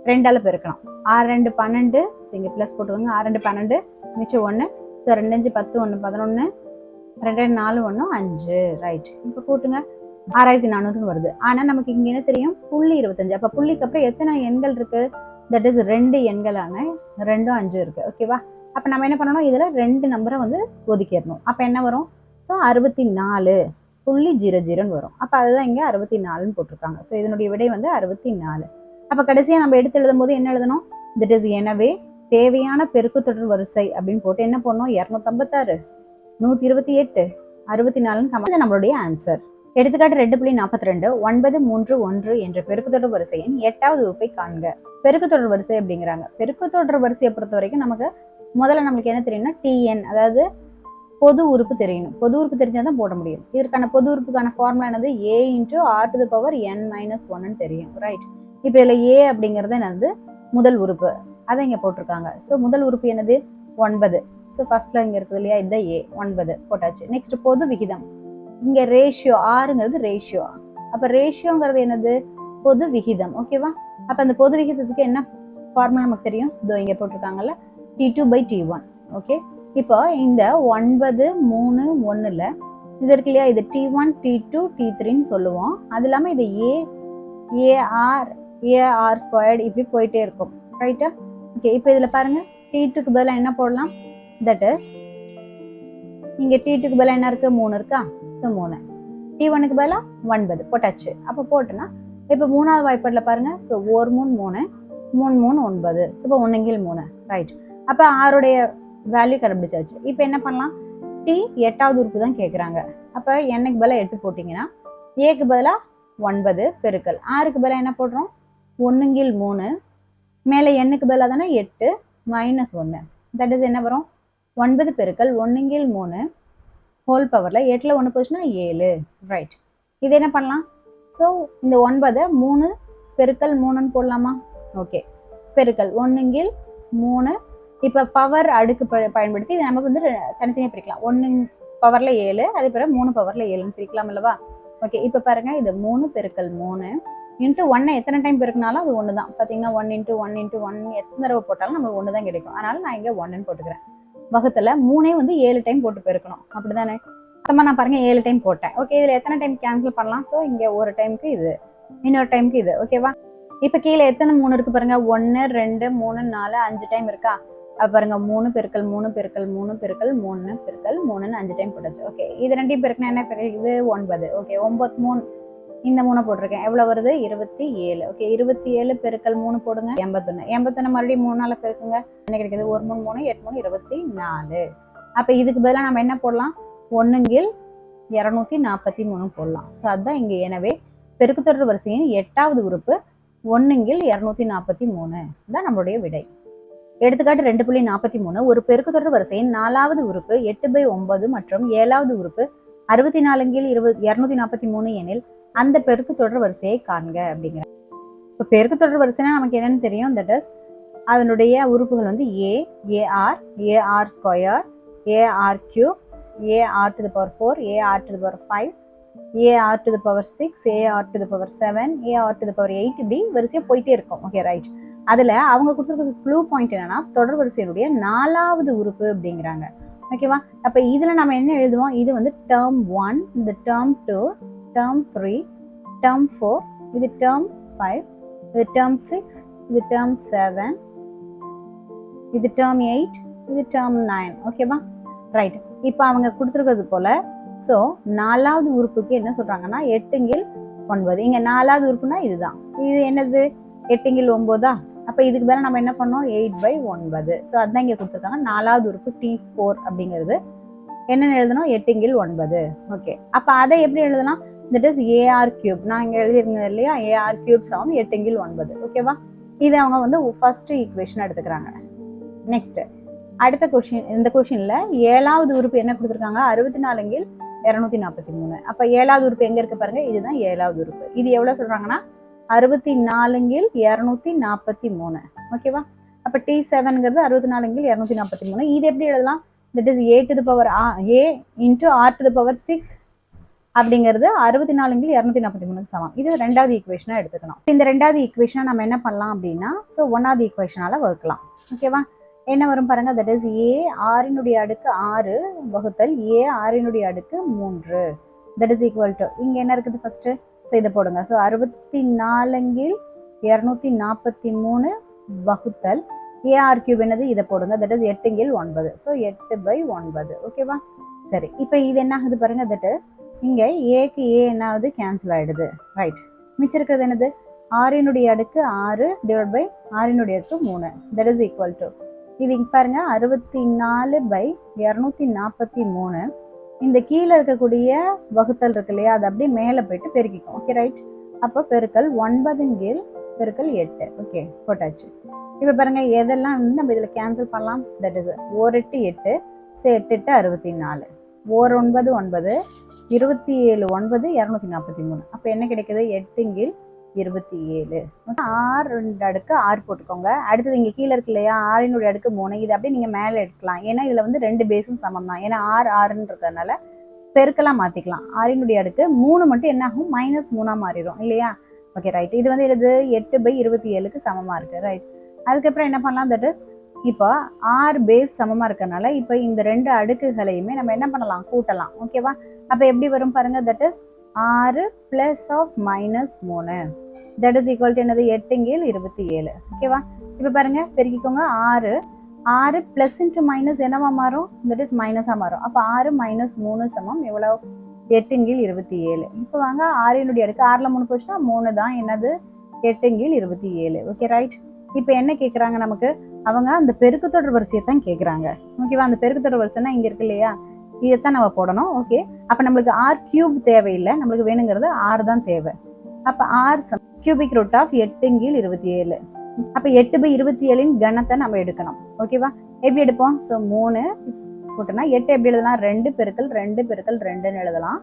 2ஆல பெருக்கணும். 6 2 12 இங்கே ப்ளஸ் போட்டுக்கோங்க. 6 2 12 மிச்சம் 1 ஸோ 2 5 10 1 11 2 4 1 5 ரைட். இப்போ கூட்டுங்க 6400 வருது. ஆனால் நமக்கு இங்கே என்ன தெரியும்? 0.25. அப்போ புள்ளிக்கு அப்புறம் எத்தனை எண்கள் இருக்கு? தட் இஸ் 2 எண்களான 2 5 இருக்கு. ஓகேவா? அப்போ நம்ம என்ன பண்ணணும்? இதில் 2 நம்பரை வந்து ஒதுக்கிடணும். அப்போ என்ன வரும்? ஸோ 64.00 வரும். அப்போ அதுதான் இங்கே 64ன்னு போட்டிருக்காங்க. ஸோ இதனுடைய விடை வந்து 64. அப்போ கடைசியாக நம்ம எடுத்து எழுதும் போது என்ன எழுதணும்? தட் இஸ் எனவே தேவையான பெருக்குத்தொடர் வரிசை அப்படின்னு போட்டு என்ன பண்ணணும்? 256 128 64 நம்மளுடைய ஆன்சர். எடுத்துக்காட்டு 2.42 931 என்ற பெருக்குத்தொடர் வரிசையின் 8வது உறுப்பை காண்க. பெருக்குத்தொடர் வரிசை அப்படிங்கிறாங்க. பெருக்குத்தொடர் வரிசையை பொறுத்த வரைக்கும் நமக்கு முதல்ல நம்மளுக்கு என்ன தெரியும்னா டிஎன், அதாவது பொது உறுப்பு தெரியணும். பொது உறுப்பு தெரிஞ்சாதான் போட முடியும். இதற்கான பொது உறுப்புக்கான ஃபார்முலா என்னது? a into r to the power n-1 தெரியும். ரைட். இப்போ இதில் a அப்படிங்கிறது என்னது? முதல் உறுப்பு. அதை இங்கே போட்டிருக்காங்க. ஸோ முதல் உறுப்பு என்னது? 9. ஸோ ஃபர்ஸ்ட்ல இங்கே இருக்குது இல்லையா? இந்த a 9 போட்டாச்சு. நெக்ஸ்ட் பொது விகிதம். இங்கே ரேஷியோ, ஆறுங்கிறது ரேஷியோ. அப்போ ரேஷியோங்கிறது என்னது? பொது விகிதம். ஓகேவா? அப்போ அந்த பொது விகிதத்துக்கு என்ன ஃபார்முலா நமக்கு தெரியும்? இதோ இங்கே போட்டிருக்காங்கல்ல, T2/T1. ஓகே, இப்போ இந்த 9 3 1ல் இது இருக்கு இல்லையா? இது T1 T2 T3ன்னு சொல்லுவோம். அது இல்லாமல் இது AR ஸ்கொயர்டு இப்படி போயிட்டே இருக்கும். ரைட்டா? ஓகே, இப்போ இதில் பாருங்க, T2க்கு பதிலாக என்ன போடலாம்? தட் இஸ் இங்கே T2க்கு பதிலாக என்ன இருக்கு? 3 இருக்கா? ஸோ 3. T1க்கு பதிலாக 9 போட்டாச்சு. அப்போ போட்டுனா இப்போ 3வது வாய்ப்பாடில் பாருங்க. ஸோ 1 3 3 3 3 9. ஸோ இப்போ 1 3 ரைட். அப்போ ஆருடைய வேல்யூ கண்டுபிடிச்சாச்சு. இப்போ என்ன பண்ணலாம்? டி 8வது உறுப்பு தான் கேட்குறாங்க. அப்போ என்னக்கு பதிலாக 8 போட்டிங்கன்னா ஏக்கு பதிலாக 9 பெருக்கல் ஆறுக்கு பதிலாக என்ன போடுறோம்? 1 3 மேலே எண்ணுக்கு பதிலாக தானே 8 மைனஸ் 1. தட் இஸ் என்ன வரும்? 9 பெருக்கல் 1 3 ஹோல் பவரில் 8ல் 1 போச்சுன்னா 7. ரைட். இது என்ன பண்ணலாம்? ஸோ இந்த 9 3 பெருக்கல் 3ன்னு போடலாமா? ஓகே, பெருக்கல் 1 3. இப்போ பவர் அடுக்கு பயன்படுத்தி இதை நம்ம வந்து தனித்தனியாக பிரிக்கலாம். 1 பவரில் 7, அதே பிறகு 3 பவரில் 7ன்னு பிரிக்கலாம் அல்லவா? ஓகே, இப்போ பாருங்க, இது 3 பெருக்கல் 3 இன்ட்டு 1 எத்தனை டைம் பெருக்கினாலும் அது 1 தான். பார்த்தீங்கன்னா 1 × 1 × 1 எத்தனை தடவை போட்டாலும் நமக்கு 1 தான் கிடைக்கும். அதனால நான் இங்கே 1ன்னு போட்டுக்கிறேன். வகுத்தில் 3 வந்து 7 டைம் போட்டு பெருக்கணும். அப்படி தானே? மொத்தமாக நான் பாருங்க 7 டைம் போட்டேன். ஓகே, இதில் எத்தனை டைம் கேன்சல் பண்ணலாம்? ஸோ இங்கே ஒரு டைமுக்கு இது, இன்னொரு டைமுக்கு இது. ஓகேவா? இப்போ கீழே எத்தனை 3 இருக்கு பாருங்க? 1 2 3 4 5 டைம் இருக்கா? அப்போ பாருங்க 3 பெருக்கல் 3 பெருக்கல் 3 பெருக்கல் 3 பெருக்கல் 3ன்னு 5 டைம் போட்டாச்சு. ஓகே, இது ரெண்டையும் பெருக்கினா என்ன கிடைக்குது? 9. ஓகே, 9 3 இந்த 3 போட்டிருக்கேன். எவ்வளோ வருது? 27. ஓகே, 27 பெருக்கல் 3 போடுங்க 81. 81 மறுபடியும் 3ஆல் பெருக்குங்க. என்ன கிடைக்குது? 1 3 3 8 3 24. அப்போ இதுக்கு பதிலாக நம்ம என்ன போடலாம்? 1 243 போடலாம். ஸோ அதுதான் இங்கே. எனவே பெருக்குத்தொடர் வரிசையின் 8வது உறுப்பு 1 243 தான் நம்மளுடைய விடை. எடுத்துக்காட்டு 2.43 ஒரு பெருக்குத்தொடர் வரிசையின் 4வது உறுப்பு 8/9 மற்றும் 7வது உறுப்பு 64 243 எனில் அந்த பெருக்குத்தொடர் வரிசையை காண்க அப்படிங்கிற. இப்போ பெருக்குத்தொடர் வரிசைனா நமக்கு என்னன்னு தெரியும்? தட் இஸ் அதனுடைய உறுப்புகள் வந்து AR square, AR cube, AR to the power 4, AR to the power 5, AR to the power 6, AR to the power 7, AR to the power 8 இப்படி வரிசையாக போயிட்டே இருக்கும். Okay, right. அதில் அவங்க கொடுத்துருக்க க்ளூ பாயிண்ட் என்னன்னா தொடர் வரிசையினுடைய 4வது உறுப்பு அப்படிங்கிறாங்க. ஓகேவா? அப்போ இதில் நம்ம என்ன எழுதுவோம்? இது வந்து term 1, இது term 2, term 3, term 4, இது term 5, இது term 6, இது term 7, இது term 8, இது term 9. ஓகேவா? ரைட். இப்போ அவங்க கொடுத்துருக்கிறது போல ஸோ 4வது உறுப்புக்கு என்ன சொல்றாங்கன்னா 8 9. இங்க 4வது உறுப்புனா இதுதான். இது என்னது? 8 9. அப்போ இதுக்கு மேலே நம்ம என்ன பண்ணோம்? 8/9. ஸோ அதுதான் இங்கே கொடுத்துருக்காங்க. 4வது உறுப்பு T4 அப்படிங்கிறது என்னென்னு எழுதணும்? 8 9. ஓகே, அப்போ அதை எப்படி எழுதலாம்? That is AR cube. நான் இங்கே எழுதியிருந்தது இல்லையா? AR கியூப் சமம் 8 9. ஓகேவா? இது அவங்க வந்து ஃபர்ஸ்ட் ஈக்குவேஷன் எடுத்துக்கிறாங்க. நெக்ஸ்ட் அடுத்த கொஸ்டின், இந்த கொஸ்டின்ல 7வது உறுப்பு என்ன கொடுத்துருக்காங்க, 64 243. அப்ப 7வது உறுப்பு எங்க இருக்கு பாருங்க, இதுதான் 7வது உறுப்பு. இது எவ்வளவு சொல்றாங்கன்னா 64 243. ஓகேவா? அப்ப T7ங்கிறது 64 243. இது எப்படி எழுதலாம், that is a to the power a into r to the power 6 அப்படிங்கிறது 64 243 சமம். இது ரெண்டாவது ஈக்குவேஷனா எடுத்துக்கணும். இந்த ரெண்டாவது ஈக்குவேஷனை நம்ம என்ன பண்ணலாம் அப்படின்னா, ஸோ ஒன்னாவது ஈக்குவேஷனால வகுக்கலாம். ஓகேவா? என்ன வரும் பாருங்க, தட் இஸ் ஏ ஆறினுடைய அடுக்கு 6 வகுத்தல் ஏ ஆறினுடைய அடுக்கு 3. தட் இஸ் ஈக்குவல் டு, இங்க என்ன இருக்குது ஃபர்ஸ்ட், ஸோ இதை போடுங்க. ஸோ 64 243 வகுத்தல் ஏஆர் கியூப் என்னது, இதை போடுங்க. That is 8 so 8/9. ஓகேவா? சரி, இப்போ இது என்ன ஆகுது பாருங்க, தட் இஸ் இங்க ஏக்கு ஏ என்ன ஆகுது, கேன்சல் ஆயிடுது. ரைட், மிச்சம் இருக்கிறது என்னது, ஆறினுடைய அடுக்கு 6 டிவைட் பை ஆறினுடைய அடுக்கு 3. தட் இஸ் ஈக்குவல் டு, இது இங்க பாருங்க 64/243. இந்த கீழே இருக்கக்கூடிய வகுத்தல் இருக்கு இல்லையா, அது அப்படியே மேலே போயிட்டு பெருக்கிக்கும். ஓகே ரைட், அப்போ பெருக்கல் 9 பெருக்கல் 8. ஓகே, போட்டாச்சு. இப்போ பாருங்க எதெல்லாம் வந்து நம்ம இதில் கேன்சல் பண்ணலாம். That is 1 8 8, so 8 8 64, 1 9 9, 27 9 243. அப்போ என்ன கிடைக்குது, 8 27. ஆர் ரெண்டு அடுக்கு 6 போட்டுக்கோங்க. அடுத்தது இங்கே கீழே இருக்கு இல்லையா, ஆறினுடைய அடுக்கு 3. இது அப்படியே நீங்கள் மேலே எடுக்கலாம். ஏன்னா இதில் வந்து 2 பேஸும் சமம் தான். ஏன்னா 6 6ன்னு இருக்கிறதுனால பெருக்கெல்லாம் மாற்றிக்கலாம். ஆறினுடைய அடுக்கு 3 மட்டும் என்ன ஆகும், -3 மாறிடும் இல்லையா. ஓகே ரைட், இது வந்து இது 8/27க்கு சமமாக இருக்குது. ரைட், அதுக்கப்புறம் என்ன பண்ணலாம், தட் இஸ் இப்போ 6 பேஸ் சமமாக இருக்கனால இப்போ இந்த 2 அடுக்குகளையுமே நம்ம என்ன பண்ணலாம், கூட்டலாம். ஓகேவா? அப்போ எப்படி வரும் பாருங்க, that is 6 + -3. That is equal to என்னது, 8 27. ஓகேவா? இப்போ பாருங்க பெருக்கிக்கோங்க. 6 ப்ளஸ் இன்ட்டு மைனஸ் என்னவா மாறும், தட் இஸ் மைனஸாக மாறும். அப்போ 6 - 3 சமம் எவ்வளோ, 8 27. இப்போ வாங்க 6னுடைய அடுக்கு 6ல் 3 போச்சுன்னா 3 தான் என்னது, 8 27. ஓகே ரைட், இப்போ என்ன கேட்குறாங்க நமக்கு, அவங்க அந்த பெருக்குத்தொடர் வரிசையை தான் கேட்குறாங்க. ஓகேவா? அந்த பெருக்குத்தொடர் வரிசைனா இங்கே இருக்கு இல்லையா, இதைத்தான் நம்ம போடணும். ஓகே, அப்போ நம்மளுக்கு r³ தேவையில்லை, நம்மளுக்கு வேணுங்கிறது r தான் தேவை. அப்போ r கியூபிக் ரூட் ஆஃப் 8 27. அப்போ 8/27 கணத்தை நம்ம எடுக்கணும். ஓகேவா? எப்படி எடுப்போம், ஸோ 3 போட்டோம்னா 8 எப்படி எழுதலாம், 2 பெருக்கல் 2 பெருக்கல் 2ன்னு எழுதலாம்.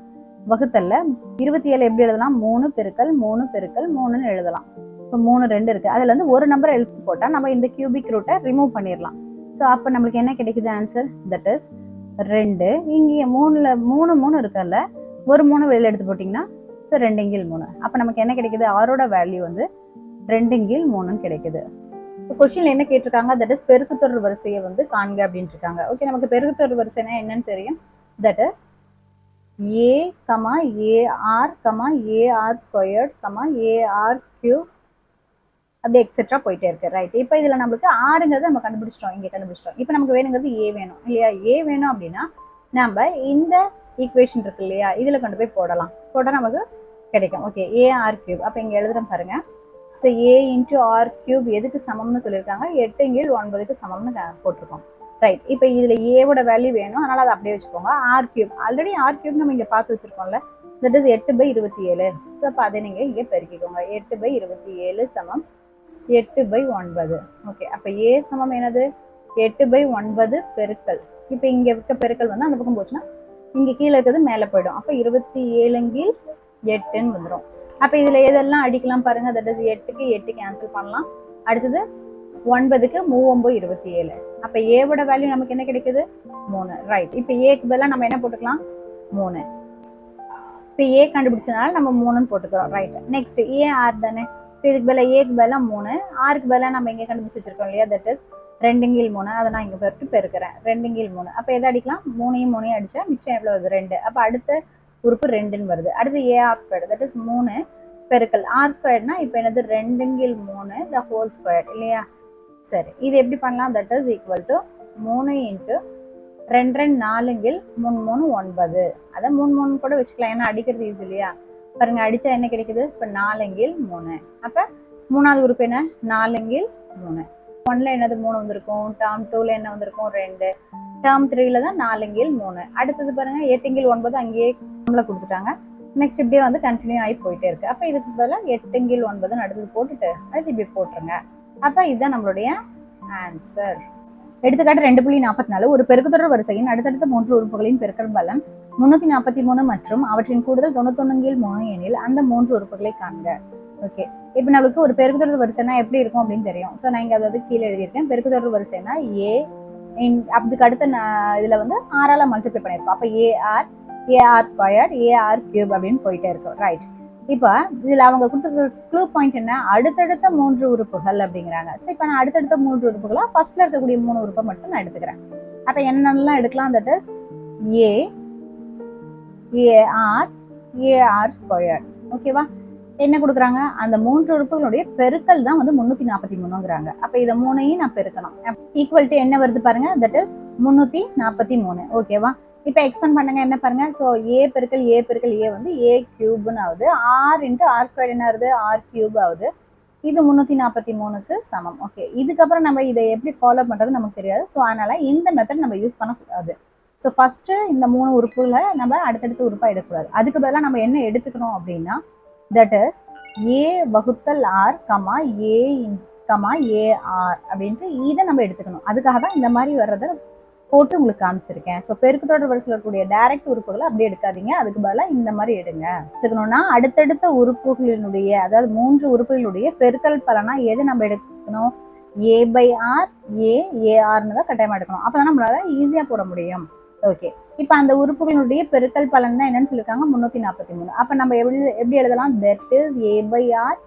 வகுத்தல்ல 27 எப்படி எழுதலாம், 3 பெருக்கல் 3 பெருக்கல் 3ன்னு எழுதலாம். இப்போ 3 2 இருக்கு, அதுல இருந்து ஒரு நம்பரை எழுத்து போட்டால் நம்ம இந்த கியூபிக் ரூட்டை ரிமூவ் பண்ணிடலாம். ஸோ அப்போ நம்மளுக்கு என்ன கிடைக்குது ஆன்சர், தட் இஸ் 2. இங்கே 3ல் 3 3 இருக்குல்ல, ஒரு 3 வெளியில் எடுத்து போட்டிங்கன்னா ஸோ 2 3. அப்போ நமக்கு என்ன கிடைக்குது, ஆரோட வேல்யூ வந்து 2 3ன்னு கிடைக்குது. இப்போ கொஸ்டின்ல என்ன கேட்டிருக்காங்க, தட் இஸ் பெருக்குத்தொடர் வரிசையை வந்து காண்க அப்படின்ட்டு இருக்காங்க. ஓகே, நமக்கு பெருக்குத்தொடர் வரிசைனா என்னன்னு தெரியும். That is a, ar, ar², ar³ அப்படி எக்ஸெட்ரா போயிட்டே இருக்கு. ரைட், இப்போ இதுல நம்மளுக்கு ஆறுங்கிறது நம்ம கண்டுபிடிச்சிட்டோம், இங்கே கண்டுபிடிச்சிட்டோம். இப்போ நமக்கு வேணுங்கிறது ஏ வேணும் இல்லையா. ஏ வேணும் அப்படின்னா நம்ம இந்த ஈக்குவேஷன் இருக்கு இல்லையா, இதுல கொண்டு போய் போடலாம். போட்டால் நமக்கு கிடைக்கும். Okay, ar³. அப்போ இங்கே எழுதுறேன் பாருங்க. ஸோ a × r³ எதுக்கு சமம்னு சொல்லியிருக்காங்க, 8 9க்கு சமம்னு போட்டிருக்கோம். ரைட், இப்போ இதில் ஏவோட வேல்யூ வேணும், அதனால் அதை அப்படியே வச்சுக்கோங்க. r³ ஆல்ரெடி r³ நம்ம இங்கே பார்த்து வச்சுருக்கோம்ல, தட் இஸ் 8/27. ஸோ அப்போ அதை நீங்கள் இங்கே பெருக்கிக்கோங்க. 8/27 சமம் 8/9. ஓகே, அப்போ ஏ சமம் என்னது, 8/9 பெருக்கல். இப்போ இங்கே இருக்க பெருக்கல் வந்து அந்த பக்கம் போச்சுன்னா இங்கே கீழே இருக்கிறது மேலே போயிடும். அப்போ 27 × 8ன்னு வந்துடும். அப்போ இதில் எதெல்லாம் அடிக்கலாம் பாருங்க, தட் இஸ் 8க்கு 8 கேன்சல் பண்ணலாம். அடுத்தது 9க்கு 3 27. அப்போ ஏவோட வேல்யூ நமக்கு என்ன கிடைக்குது, 3. ரைட், இப்போ ஏக்கு பதிலாக நம்ம என்ன போட்டுக்கலாம், 3. இப்போ ஏ கண்டுபிடிச்சதுனால நம்ம 3ன்னு போட்டுக்கிறோம். ரைட், நெக்ஸ்ட் ஏ ஆர் தானே. இப்போ இதுக்கு பதிலாக ஏக்கு பதிலாக 3, ஆருக்கு பதிலாக நம்ம இங்கே கண்டுபிடிச்சி வச்சிருக்கோம் இல்லையா, தட் இஸ் 2 3. அதை நான் இங்கே பெருக்கிறேன். 2 3. அப்போ எதை அடிக்கலாம், 3 அடிச்சா மிச்சம் எவ்வளோ வருது, 2. அப்போ அடுத்த உறுப்பு 2ன்னு வருது. அடுத்து ar², தட் இஸ் 3 பெருக்கல் r²னா இப்போ என்னது 2 3 த ஹோல் ஸ்கொயர் இல்லையா. சரி, இது எப்படி பண்ணலாம், தட் இஸ் ஈக்குவல் டு 3 × 2 4 3 3 9. அதை 3 3 கூட வச்சுக்கலாம், ஏன்னா அடிக்கிறது ஈஸி இல்லையா. பாருங்க, அடிச்சா என்ன கிடைக்குது, இப்போ 4 3. அப்போ மூணாவது உறுப்பு என்ன, 4 3. 1ல என்னது 3 வந்திருக்கும், டேர்ம் 2ல என்ன வந்திருக்கும் 2, டேர்ம் 3ல தான் 4 3. அடுத்தது பாருங்க 8 9 அங்கேயே நம்மள கொடுத்துட்டாங்க. நெக்ஸ்ட் இப்படியே வந்து கண்டினியூ ஆகி போயிட்டே இருக்கு. அப்போ இதுக்கு பதிலாக 8 9 அடுத்தது போட்டுட்டு அடுத்து இப்படி போட்டுருங்க. அப்போ இதுதான் நம்மளுடைய ஆன்சர். எடுத்துக்காட்டு 2.44 ஒரு பெருக்குத்தொடர் வரிசையின் அடுத்தடுத்த 3 உறுப்புகளின் பெருக்கல் பலன் 343 மற்றும் அவற்றின் கூடுதல் 91/3 எனில் அந்த 3 உறுப்புகளை காண்க. ஓகே, இப்போ நம்மளுக்கு ஒரு பெருக்குத்தொடர் வரிசைனா எப்படி இருக்கும் அப்படின்னு தெரியும். ஸோ நான் இங்க அதாவது கீழே எழுதியிருக்கேன். பெருக்குத்தொடர் வரிசைனா ஏ அதுக்கு அடுத்த இதுல வந்து ஆறால மல்டிப்ளை பண்ணிருக்கோம். அப்ப ஏஆர் ஸ்கொயர்ட் ஏஆர் கியூப் அப்படின்னு போயிட்டே இருக்கும். ரைட், இப்போ இதுல அவங்க கொடுத்துருக்க க்ளூ பாயிண்ட் என்ன, அடுத்தடுத்த 3 உறுப்புகள் அப்படிங்கிறாங்க. ஸோ இப்போ நான் அடுத்தடுத்த 3 உறுப்புகளா ஃபர்ஸ்ட்ல இருக்கக்கூடிய 3 உறுப்பை மட்டும் நான் எடுத்துக்கிறேன். அப்ப என்னென்னலாம் எடுக்கலாம், that is a AR AR square. ஓகேவா, என்ன கொடுக்குறாங்க, அந்த 3 உறுப்புகளுடைய பெருக்கல் தான் வந்து 343ங்கிறாங்க. அப்ப இதை 3ஐயும் நான் பெருக்கணும். ஈக்குவல் டு என்ன வருது பாருங்க, தட் இஸ் 343. ஓகேவா, இப்ப எக்ஸ்பெண்ட் பண்ணுங்க, என்ன பாருங்க, ஸோ ஏ பெருக்கல் ஏ வந்து ஏ கியூப்னு ஆகுது. ஆர் இன்ட்டு ஆர் ஸ்கொயர் என்ன ஆகுது, ஆர் கியூப் ஆகுது. இது 343க்கு சமம். ஓகே, இதுக்கப்புறம் நம்ம இதை எப்படி ஃபாலோ பண்றது நமக்கு தெரியாது. ஸோ அதனால இந்த மெத்தட் நம்ம யூஸ் பண்ணக்கூடாது. ஸோ ஃபர்ஸ்ட் இந்த 3 உறுப்புகளை நம்ம அடுத்தடுத்த உறுப்பா எடுக்கக்கூடாது. அதுக்கு பதிலாக நம்ம என்ன எடுத்துக்கணும் அப்படின்னா, தட் இஸ் ஏ வகுத்தல் ஆர் கமா ஏ கமா ஏஆர் அப்படின்ட்டு இதை நம்ம எடுத்துக்கணும். அதுக்காக தான் இந்த மாதிரி வர்றதை போட்டு உங்களுக்கு காமிச்சிருக்கேன். ஸோ பெருக்குத்தொடர் வரிசையில் இருக்கக்கூடிய டைரக்ட் உறுப்புகளை அப்படியே எடுக்காதீங்க, அதுக்கு பதிலாக இந்த மாதிரி எடுங்க. எடுத்துக்கணும்னா அடுத்தடுத்த உறுப்புகளினுடைய, அதாவது 3 உறுப்புகளுடைய பெருக்கல் பலனா எது நம்ம எடுக்கணும், ஏ பை ஆர் ஏஆர்னு தான் கட்டாயமா எடுக்கணும். அப்பதான் நம்மளால ஈஸியா போட முடியும். ஓகே, இப்ப அந்த உறுப்புகளுடைய பெருக்கல் பலன் தான் என்னன்னு சொல்லிருக்காங்க, 343. அப்ப நம்ம எப்படி எழுதலாம், that is A by R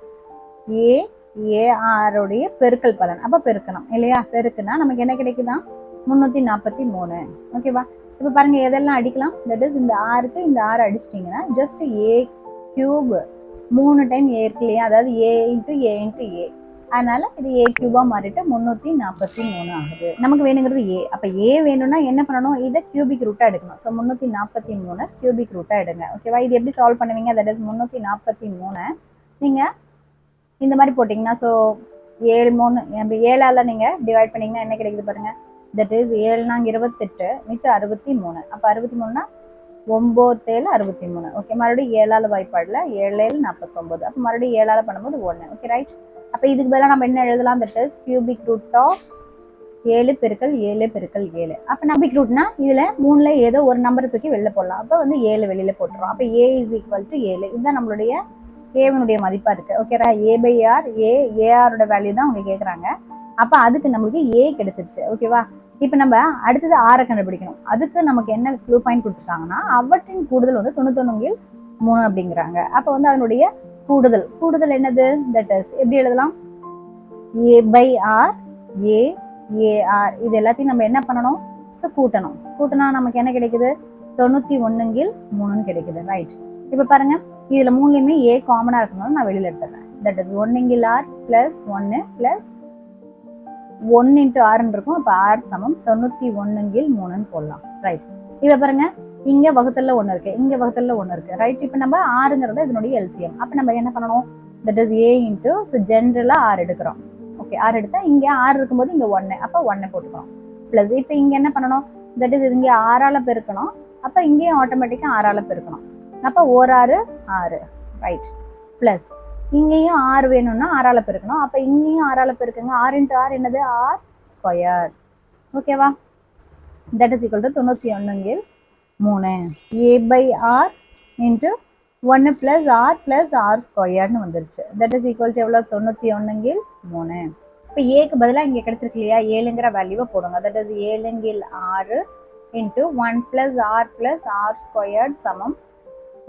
ஏஆருடைய பெருக்கல் பலன். அப்ப பெருக்கணும் இல்லையா, பெருக்குனா நமக்கு என்ன கிடைக்குதான், 343. ஓகேவா, இப்ப பாருங்க எதெல்லாம் அடிக்கலாம், தட் இஸ் இந்த ஆருக்கு இந்த ஆறு அடிச்சிட்டீங்கன்னா ஜஸ்ட் ஏ கியூப் 3 டைம் ஏ இருக்கு இல்லையா, அதாவது ஏ இன்ட்டு ஏ, அதனால இது ஏ கியூபா மாறிட்டு 343 ஆகுது. நமக்கு வேணுங்கிறது ஏ. அப்ப ஏ வேணும்னா என்ன பண்ணணும், இதை கியூபிக் ரூட்டா எடுக்கணும். ஸோ 343 கியூபிக் ரூட்டா எடுங்க. ஓகேவா, இது எப்படி சால்வ் பண்ணுவீங்க, தட் இஸ் 343 நீங்க இந்த மாதிரி போட்டீங்கன்னா, ஸோ 7 நீங்க டிவைட் பண்ணீங்கன்னா என்ன கிடைக்குது பாருங்க, தட் இஸ் 7 நாங்க 28 மிச்சம் 63. அப்ப 63னா 9 63. ஓகே, மறுபடியும் 7ஆல வாய்ப்பாடுல 7 49. அப்ப மறுபடியும் 7ஆல பண்ணும்போது 1. ஓகே ரைட், அப்ப இதுக்கு பதிலாக நம்ம என்ன எழுதலாம், that is cubic root of 7 பெருக்கல் 7 பெருக்கல் 7. அப்ப கியூபிக் ரூட்னா இதுல 3ல ஏதோ ஒரு நம்பரை தூக்கி வெளில போடலாம். அப்ப வந்து 7 வெளியில போட்டுரும். அப்ப ஏ இஸ் ஈக்குவல் டு 7. இதுதான் நம்மளுடைய ஏவனுடைய மதிப்பா இருக்கு. ஓகேரா, ஏ பை ஆர் ஏஆரோட வேல்யூ தான் அவங்க கேட்கறாங்க. அப்ப அதுக்கு நம்மளுக்கு ஏ கிடைச்சிருச்சு. ஓகேவா, இப்ப நம்ம அடுத்தது ஆரை கண்டுபிடிக்கணும். அதுக்கு நமக்கு என்ன க்ளூ பாயிண்ட் கொடுத்துருக்காங்கன்னா, அவற்றின் கூடுதல் வந்து 91/3 அப்படிங்கிறாங்க. அப்ப வந்து அதனுடைய கூடுதல் என்னது, தட் இஸ் எப்படி எழுதலாம், ஏ பை ஆர் ஏஆர். இது எல்லாத்தையும் நம்ம என்ன பண்ணணும், ஸோ கூட்டனா நமக்கு என்ன கிடைக்குது, 91/3 கிடைக்குது. ரைட், இப்ப பாருங்க இதுல 3லையுமே ஏ காமனா இருக்கணும், நான் வெளியில எடுத்துறேன். That is 1/r plus 1 plus 1 into ஆர்ன்னு இருக்கும். அப்ப ஆர் சமம் 91/3 போடலாம். ரைட், இப்ப பாருங்க இங்க வகுத்தல்ல 1 இருக்கு, இங்க வகுத்தல்ல 1 இருக்கு. ரைட், இப்ப நம்ம ஆறுங்கிறத இதனுடைய எல்சிஎம். அப்ப நம்ம என்ன பண்ணணும், that is A into, so ஜென்ரலா ஆர் எடுக்கிறோம். ஓகே, ஆர் எடுத்தா இங்க ஆர் இருக்கும்போது இங்க 1, அப்ப 1 போட்டுக்கணும். பிளஸ் இப்ப இங்க என்ன பண்ணணும், தட் இஸ் இங்க 6ஆல பெருக்கணும். அப்ப இங்கேயும் ஆட்டோமேட்டிக்கா 6ஆல பெருக்கணும். அப்ப 1 6. ரைட், பிளஸ் இங்கேயும் 6 வேணும்னா 6ஆல பெருக்கணும். அப்ப இங்கேயும் 6ஆல பெருக்குங்க. 6 இன்ட்டு ஆர் என்னது, ஆர் ஸ்கொயர். ஓகேவா, that is equal to 91/3. A by r into 1 plus r ஸ்கொயர்னு வந்துருச்சு. தட் இஸ் ஈக்குவல் டு எவ்வளோ, 91/3. இப்போ ஏக்கு பதிலாக இங்கே கிடைச்சிருக்கு இல்லையா, 7ங்கிற வேல்யூவை போடுங்க. That is 7/6 into 1 plus r squared சமம்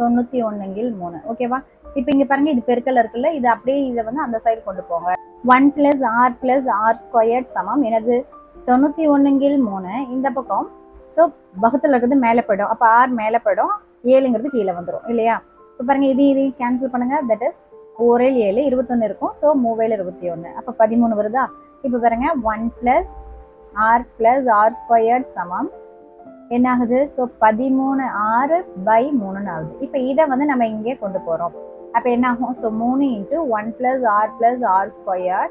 91/3. ஓகேவா, இப்போ இங்க பாருங்க இது பெருக்கல் இருக்குல்ல, இது அப்படியே இதை வந்து அந்த சைடு கொண்டு போங்க. 1 பிளஸ் ஆர் ஸ்கொயர்ட் சமம் எனது 91/3 இந்த பக்கம். ஸோ பக்கத்தில் இருக்கிறது மேலே போயிடும். அப்போ ஆர் மேலே போயிடும், 7ங்கிறது கீழே வந்துடும் இல்லையா. இப்போ பாருங்க இது கேன்சல் பண்ணுங்க. தட் இஸ் 4 7 21 இருக்கும். ஸோ 3 21. அப்போ 13 வருதா. இப்போ பாருங்க 1 பிளஸ் ஆர் ஸ்கொயர்ட் சமம் என்ன ஆகுது, ஸோ 13 6/3 ஆகுது. இப்போ இதை வந்து நம்ம இங்கே கொண்டு போறோம். அப்போ என்ன ஆகும், so 3 into 1 plus r square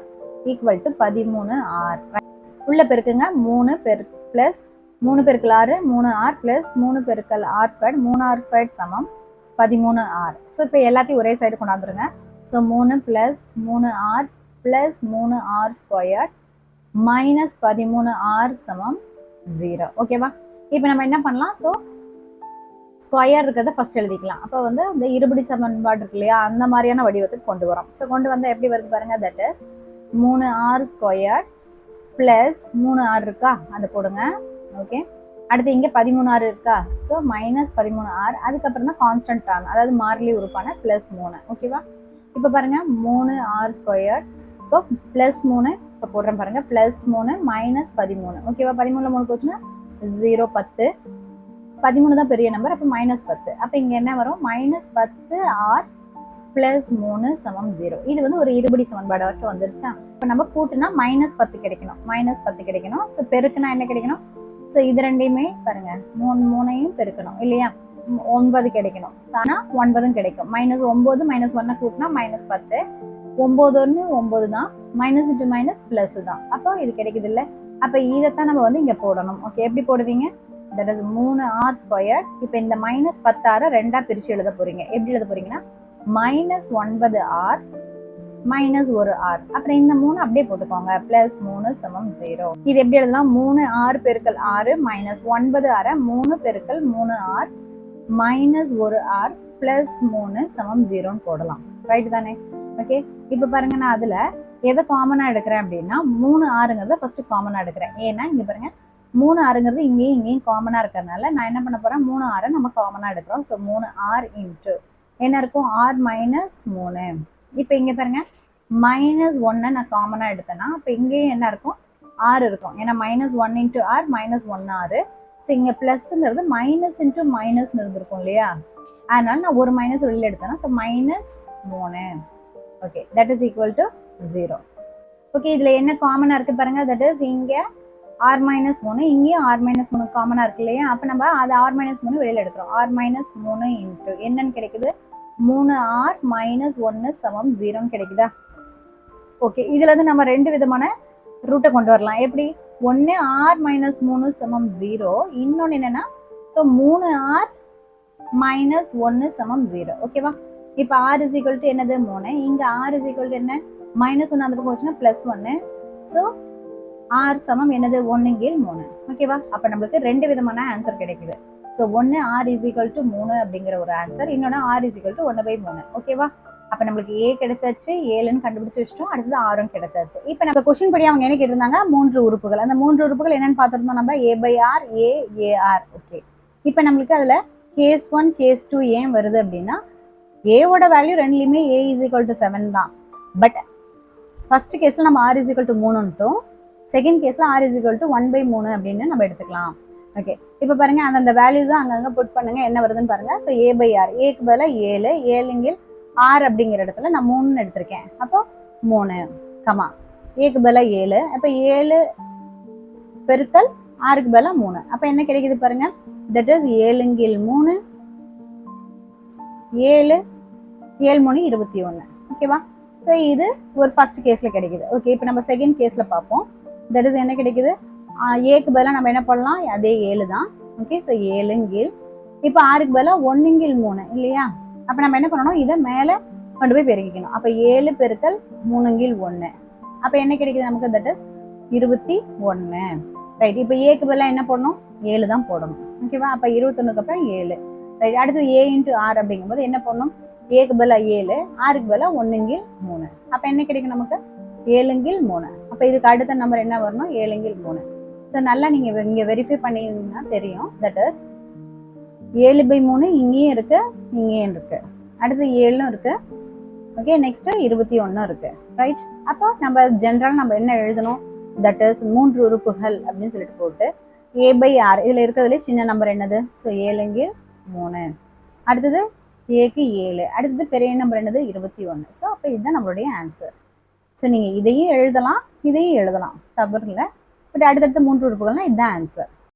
equal to 13 r. உள்ள பெருக்குங்க, 3 பிளஸ் 3 பெருக்கல் 6 3 ஆர் பிளஸ் 3 பெருக்கல் ஆர் ஸ்கொயர் 3 ஆர் ஸ்கொயர் சமம் 13 ஆர். ஸோ இப்போ எல்லாத்தையும் ஒரே சைடு கொண்டாந்துருங்க. So 3 plus 3 R plus 3 R square minus 13r சமம் 0. ஓகேவா? இப்போ நம்ம என்ன பண்ணலாம்? ஸோ ஸ்கொயர் இருக்கிறத ஃபர்ஸ்ட் எழுதிக்கலாம். அப்போ வந்து இந்த இருபடி சமன்பாடு இருக்கு இல்லையா, அந்த மாதிரியான வடிவத்துக்கு கொண்டு வரோம். ஸோ கொண்டு வந்தால் எப்படி வருது பாருங்க, that is 3r square plus 3r இருக்கா, அதை போடுங்க. ஓகே, அடுத்து இங்கே 13r இருக்கா, ஸோ மைனஸ் 13r, அதுக்கப்புறம் தான் கான்ஸ்டன்ட் டேர்ம், அதாவது மாறிலி உறுப்பான பிளஸ் 3. ஓகேவா? இப்போ பாருங்க 3r ஸ்கொயர், இப்போ பிளஸ் 3, இப்போ போடுறேன் பாருங்க, பிளஸ் 3 மைனஸ் 13. ஓகேவா? 13ல 3 போச்சுன்னா 0, 10. 13 தான் பெரிய நம்பர், அப்போ மைனஸ் 10. அப்போ இங்கே என்ன வரும், மைனஸ் 10r பிளஸ் 3 சமம் 0. இது வந்து ஒரு இருபடி சமன்பாடு வரைக்கும் வந்துருச்சா? இப்போ நம்ம கூட்டுனா மைனஸ் 10 கிடைக்கணும், மைனஸ் 10 கிடைக்கணும். ஸோ பெருக்குனா என்ன கிடைக்கணும்? ஸோ இது ரெண்டையுமே பாருங்க, 3ஐயும் பெருக்கணும் இல்லையா, 9 கிடைக்கணும். ஆனால் 9 கிடைக்கும். மைனஸ் 9 மைனஸ் 1 கூட்டினா மைனஸ் 10, 9 9 தான், மைனஸ் இன்ட்டு மைனஸ் பிளஸ் தான். அப்போ இது கிடைக்குது இல்லை? அப்போ இதைத்தான் நம்ம வந்து இங்கே போடணும். ஓகே, எப்படி போடுவீங்க? That is 3r square. இப்போ இந்த மைனஸ் 10r ரெண்டாக பிரித்து எழுத போறீங்க. எப்படி எழுத போறீங்கன்னா மைனஸ் 9r மைனஸ் 1r, அப்புறம் இந்த 3 அப்படியே போட்டுக்கோங்க, பிளஸ் 3 சமம் 0. இது எப்படி எழுதலாம்? 3r பெருக்கல் 6 மைனஸ் 9r 3 பெருக்கல் 3r மைனஸ் 1r பிளஸ் 3 சமம் 0ன்னு போடலாம். ரைட் தானே? ஓகே, இப்போ பாருங்க, நான் அதில் எதை காமனாக எடுக்கிறேன் அப்படின்னா 3rங்கிறத ஃபர்ஸ்ட் காமனாக எடுக்கிறேன். ஏன்னா இங்கே பாருங்க 3rங்கிறது இங்கேயும் காமனாக இருக்கிறதுனால நான் என்ன பண்ண போகிறேன், 3r நம்ம காமனாக எடுக்கிறோம். ஸோ 3r இன்ட்டு என்ன இருக்கும், r மைனஸ் 3. இப்போ இங்கே பாருங்க மைனஸ் 1 நான் காமனாக எடுத்தேன்னா அப்போ இங்கேயும் என்ன இருக்கும், r இருக்கும். ஏன்னா minus 1 into r minus 1r. So இங்கே ப்ளஸ்ங்கிறது மைனஸ் இன்ட்டு மைனஸ்னு இருந்திருக்கும் இல்லையா, அதனால நான் ஒரு மைனஸ் வெளியில் எடுத்தேன்னா so minus 3. Okay, that is equal to 0. Okay, இதில் என்ன காமனாக இருக்குது பாருங்க, தட் இஸ் இங்கே r மைனஸ் 3, இங்கேயும் r மைனஸ் 3 காமனாக இருக்கு இல்லையா, அப்போ நம்ம அது r மைனஸ் 3 வெளியில் எடுக்கிறோம். r மைனஸ் 3 இன்ட்டு என்னன்னு கிடைக்குது, 3r மைனஸ் 1 சமம் 0ன்னு கிடைக்குதா? ஓகே, இதுல இருந்து நம்ம ரெண்டு விதமான ரூட்டை கொண்டு வரலாம். எப்படி? ஒன்று r மைனஸ் 3 சமம் 0, இன்னொன்று என்னன்னா ஸோ 3r மைனஸ் 1 சமம் 0. ஓகேவா? இப்போ r இஸ் ஈக்குவல் டு என்னது, 3. இங்கே r இஸ் ஈக்குவல் டு என்ன, மைனஸ் 1 அந்த பக்கம் வச்சுன்னா ப்ளஸ் 1. ஸோ r சமம் என்னது, 1/3. ஓகேவா? அப்போ நம்மளுக்கு ரெண்டு விதமான ஆன்சர் கிடைக்குது. ஸோ ஒன்று r இஸ் ஈக்குவல் டு 3 அப்படிங்கிற ஒரு ஆன்சர், இன்னொன்று r இஸ் ஈக்குவல் டு 1/3. ஓகேவா? அப்போ நம்மளுக்கு a கிடைச்சாச்சு, 7ன்னு கண்டுபிடிச்சு வச்சிட்டோம், அடுத்தது 6ம் கிடைச்சாச்சு. இப்போ நம்ம கொஸ்டின் படி அவங்க என்ன கேட்டிருந்தாங்க, 3 உறுப்புகள். அந்த 3 உறுப்புகள் என்னன்னு பார்த்துருந்தோம் நம்ம, a/r, a, ar. ஓகே, இப்போ நம்மளுக்கு அதில் கேஸ் 1 கேஸ் 2 ஏன் வருது அப்படின்னா, ஏவோட வேல்யூ ரெண்டுலையுமே a இஸ் ஈக்குவல் டு 7 தான். பட் ஃபர்ஸ்ட் கேஸில் நம்ம r இஸ் ஈக்குவல் டு 3ன்ட்டும், செகண்ட் கேஸில் r இஸ் ஈக்குவல் டு 1/3 அப்படின்னு நம்ம எடுத்துக்கலாம். ஓகே, இப்போ பாருங்க, அந்த வேல்யூஸை அங்கங்கே புட் பண்ணுங்க, என்ன வருதுன்னு பாருங்க. ஸோ a/r, ஏக்கு பதிலாக 7, 7 r அப்படிங்கிற இடத்துல நான் 3 எடுத்திருக்கேன். அப்போ 3 கமா ஏக்கு பதிலாக 7, அப்போ 7 பெருக்கல் ஆறுக்கு பதிலாக 3. அப்போ என்ன கிடைக்குது பாருங்க, தட் இஸ் 7/3, 7 7 3 21. ஓகேவா? ஸோ இது ஒரு ஃபர்ஸ்ட் கேஸில் கிடைக்குது. ஓகே, இப்போ நம்ம செகண்ட் கேஸில் பார்ப்போம். தட் இஸ் என்ன கிடைக்குது, ஏக்கு பதிலாக நம்ம என்ன பண்ணலாம், அதே 7 தான். ஓகே, ஸோ 7 இப்போ ஆறுக்கு பதிலாக 1/3 இல்லையா, அப்போ நம்ம என்ன பண்ணணும், இதை மேலே கொண்டு போய் பெருக்கிக்கணும். அப்போ 7 பெருக்கல் 3/1, அப்போ என்ன கிடைக்குது நமக்கு, தட் இஸ் 21. ரைட், இப்போ ஏக்கு பதிலாக என்ன போடணும், 7 தான் போடணும். ஓகேவா? அப்போ 21க்கு அப்புறம் 7. ரைட், அடுத்து a இன்ட்டு r அப்படிங்கும்போது என்ன பண்ணணும், ஏக்கு பதிலாக 7, ஆறுக்கு பதிலாக 1/3. அப்போ என்ன கிடைக்கும் நமக்கு, 7/3. அப்போ இதுக்கு அடுத்த நம்பர் என்ன வரணும், 7/3. ஸோ நல்லா நீங்கள் இங்கே வெரிஃபை பண்ணிங்கன்னா தெரியும். தட் இஸ் 7/3 இங்கேயும் இருக்கு, இங்கேயும் இருக்கு, அடுத்து 7ம் இருக்கு. ஓகே, நெக்ஸ்ட் 21 இருக்கு. ரைட், அப்போ நம்ம ஜென்ரல் நம்ம என்ன எழுதணும், தட் இஸ் 3 உறுப்புகள் அப்படின்னு சொல்லிட்டு போட்டு a/r இதில் இருக்கிறதுலே சின்ன நம்பர் என்னது, ஸோ 7/3. அடுத்தது ஏக்கு 7, அடுத்தது பெரிய நம்பர் என்னது, 21. ஸோ அப்போ இதுதான் நம்மளுடைய ஆன்சர். ஸோ நீங்கள் இதையும் எழுதலாம், இதையும் எழுதலாம், தவறு இல்லை. பட் அடுத்தடுத்த 3 உறுப்புகள்னா இதுதான் ஆன்சர்.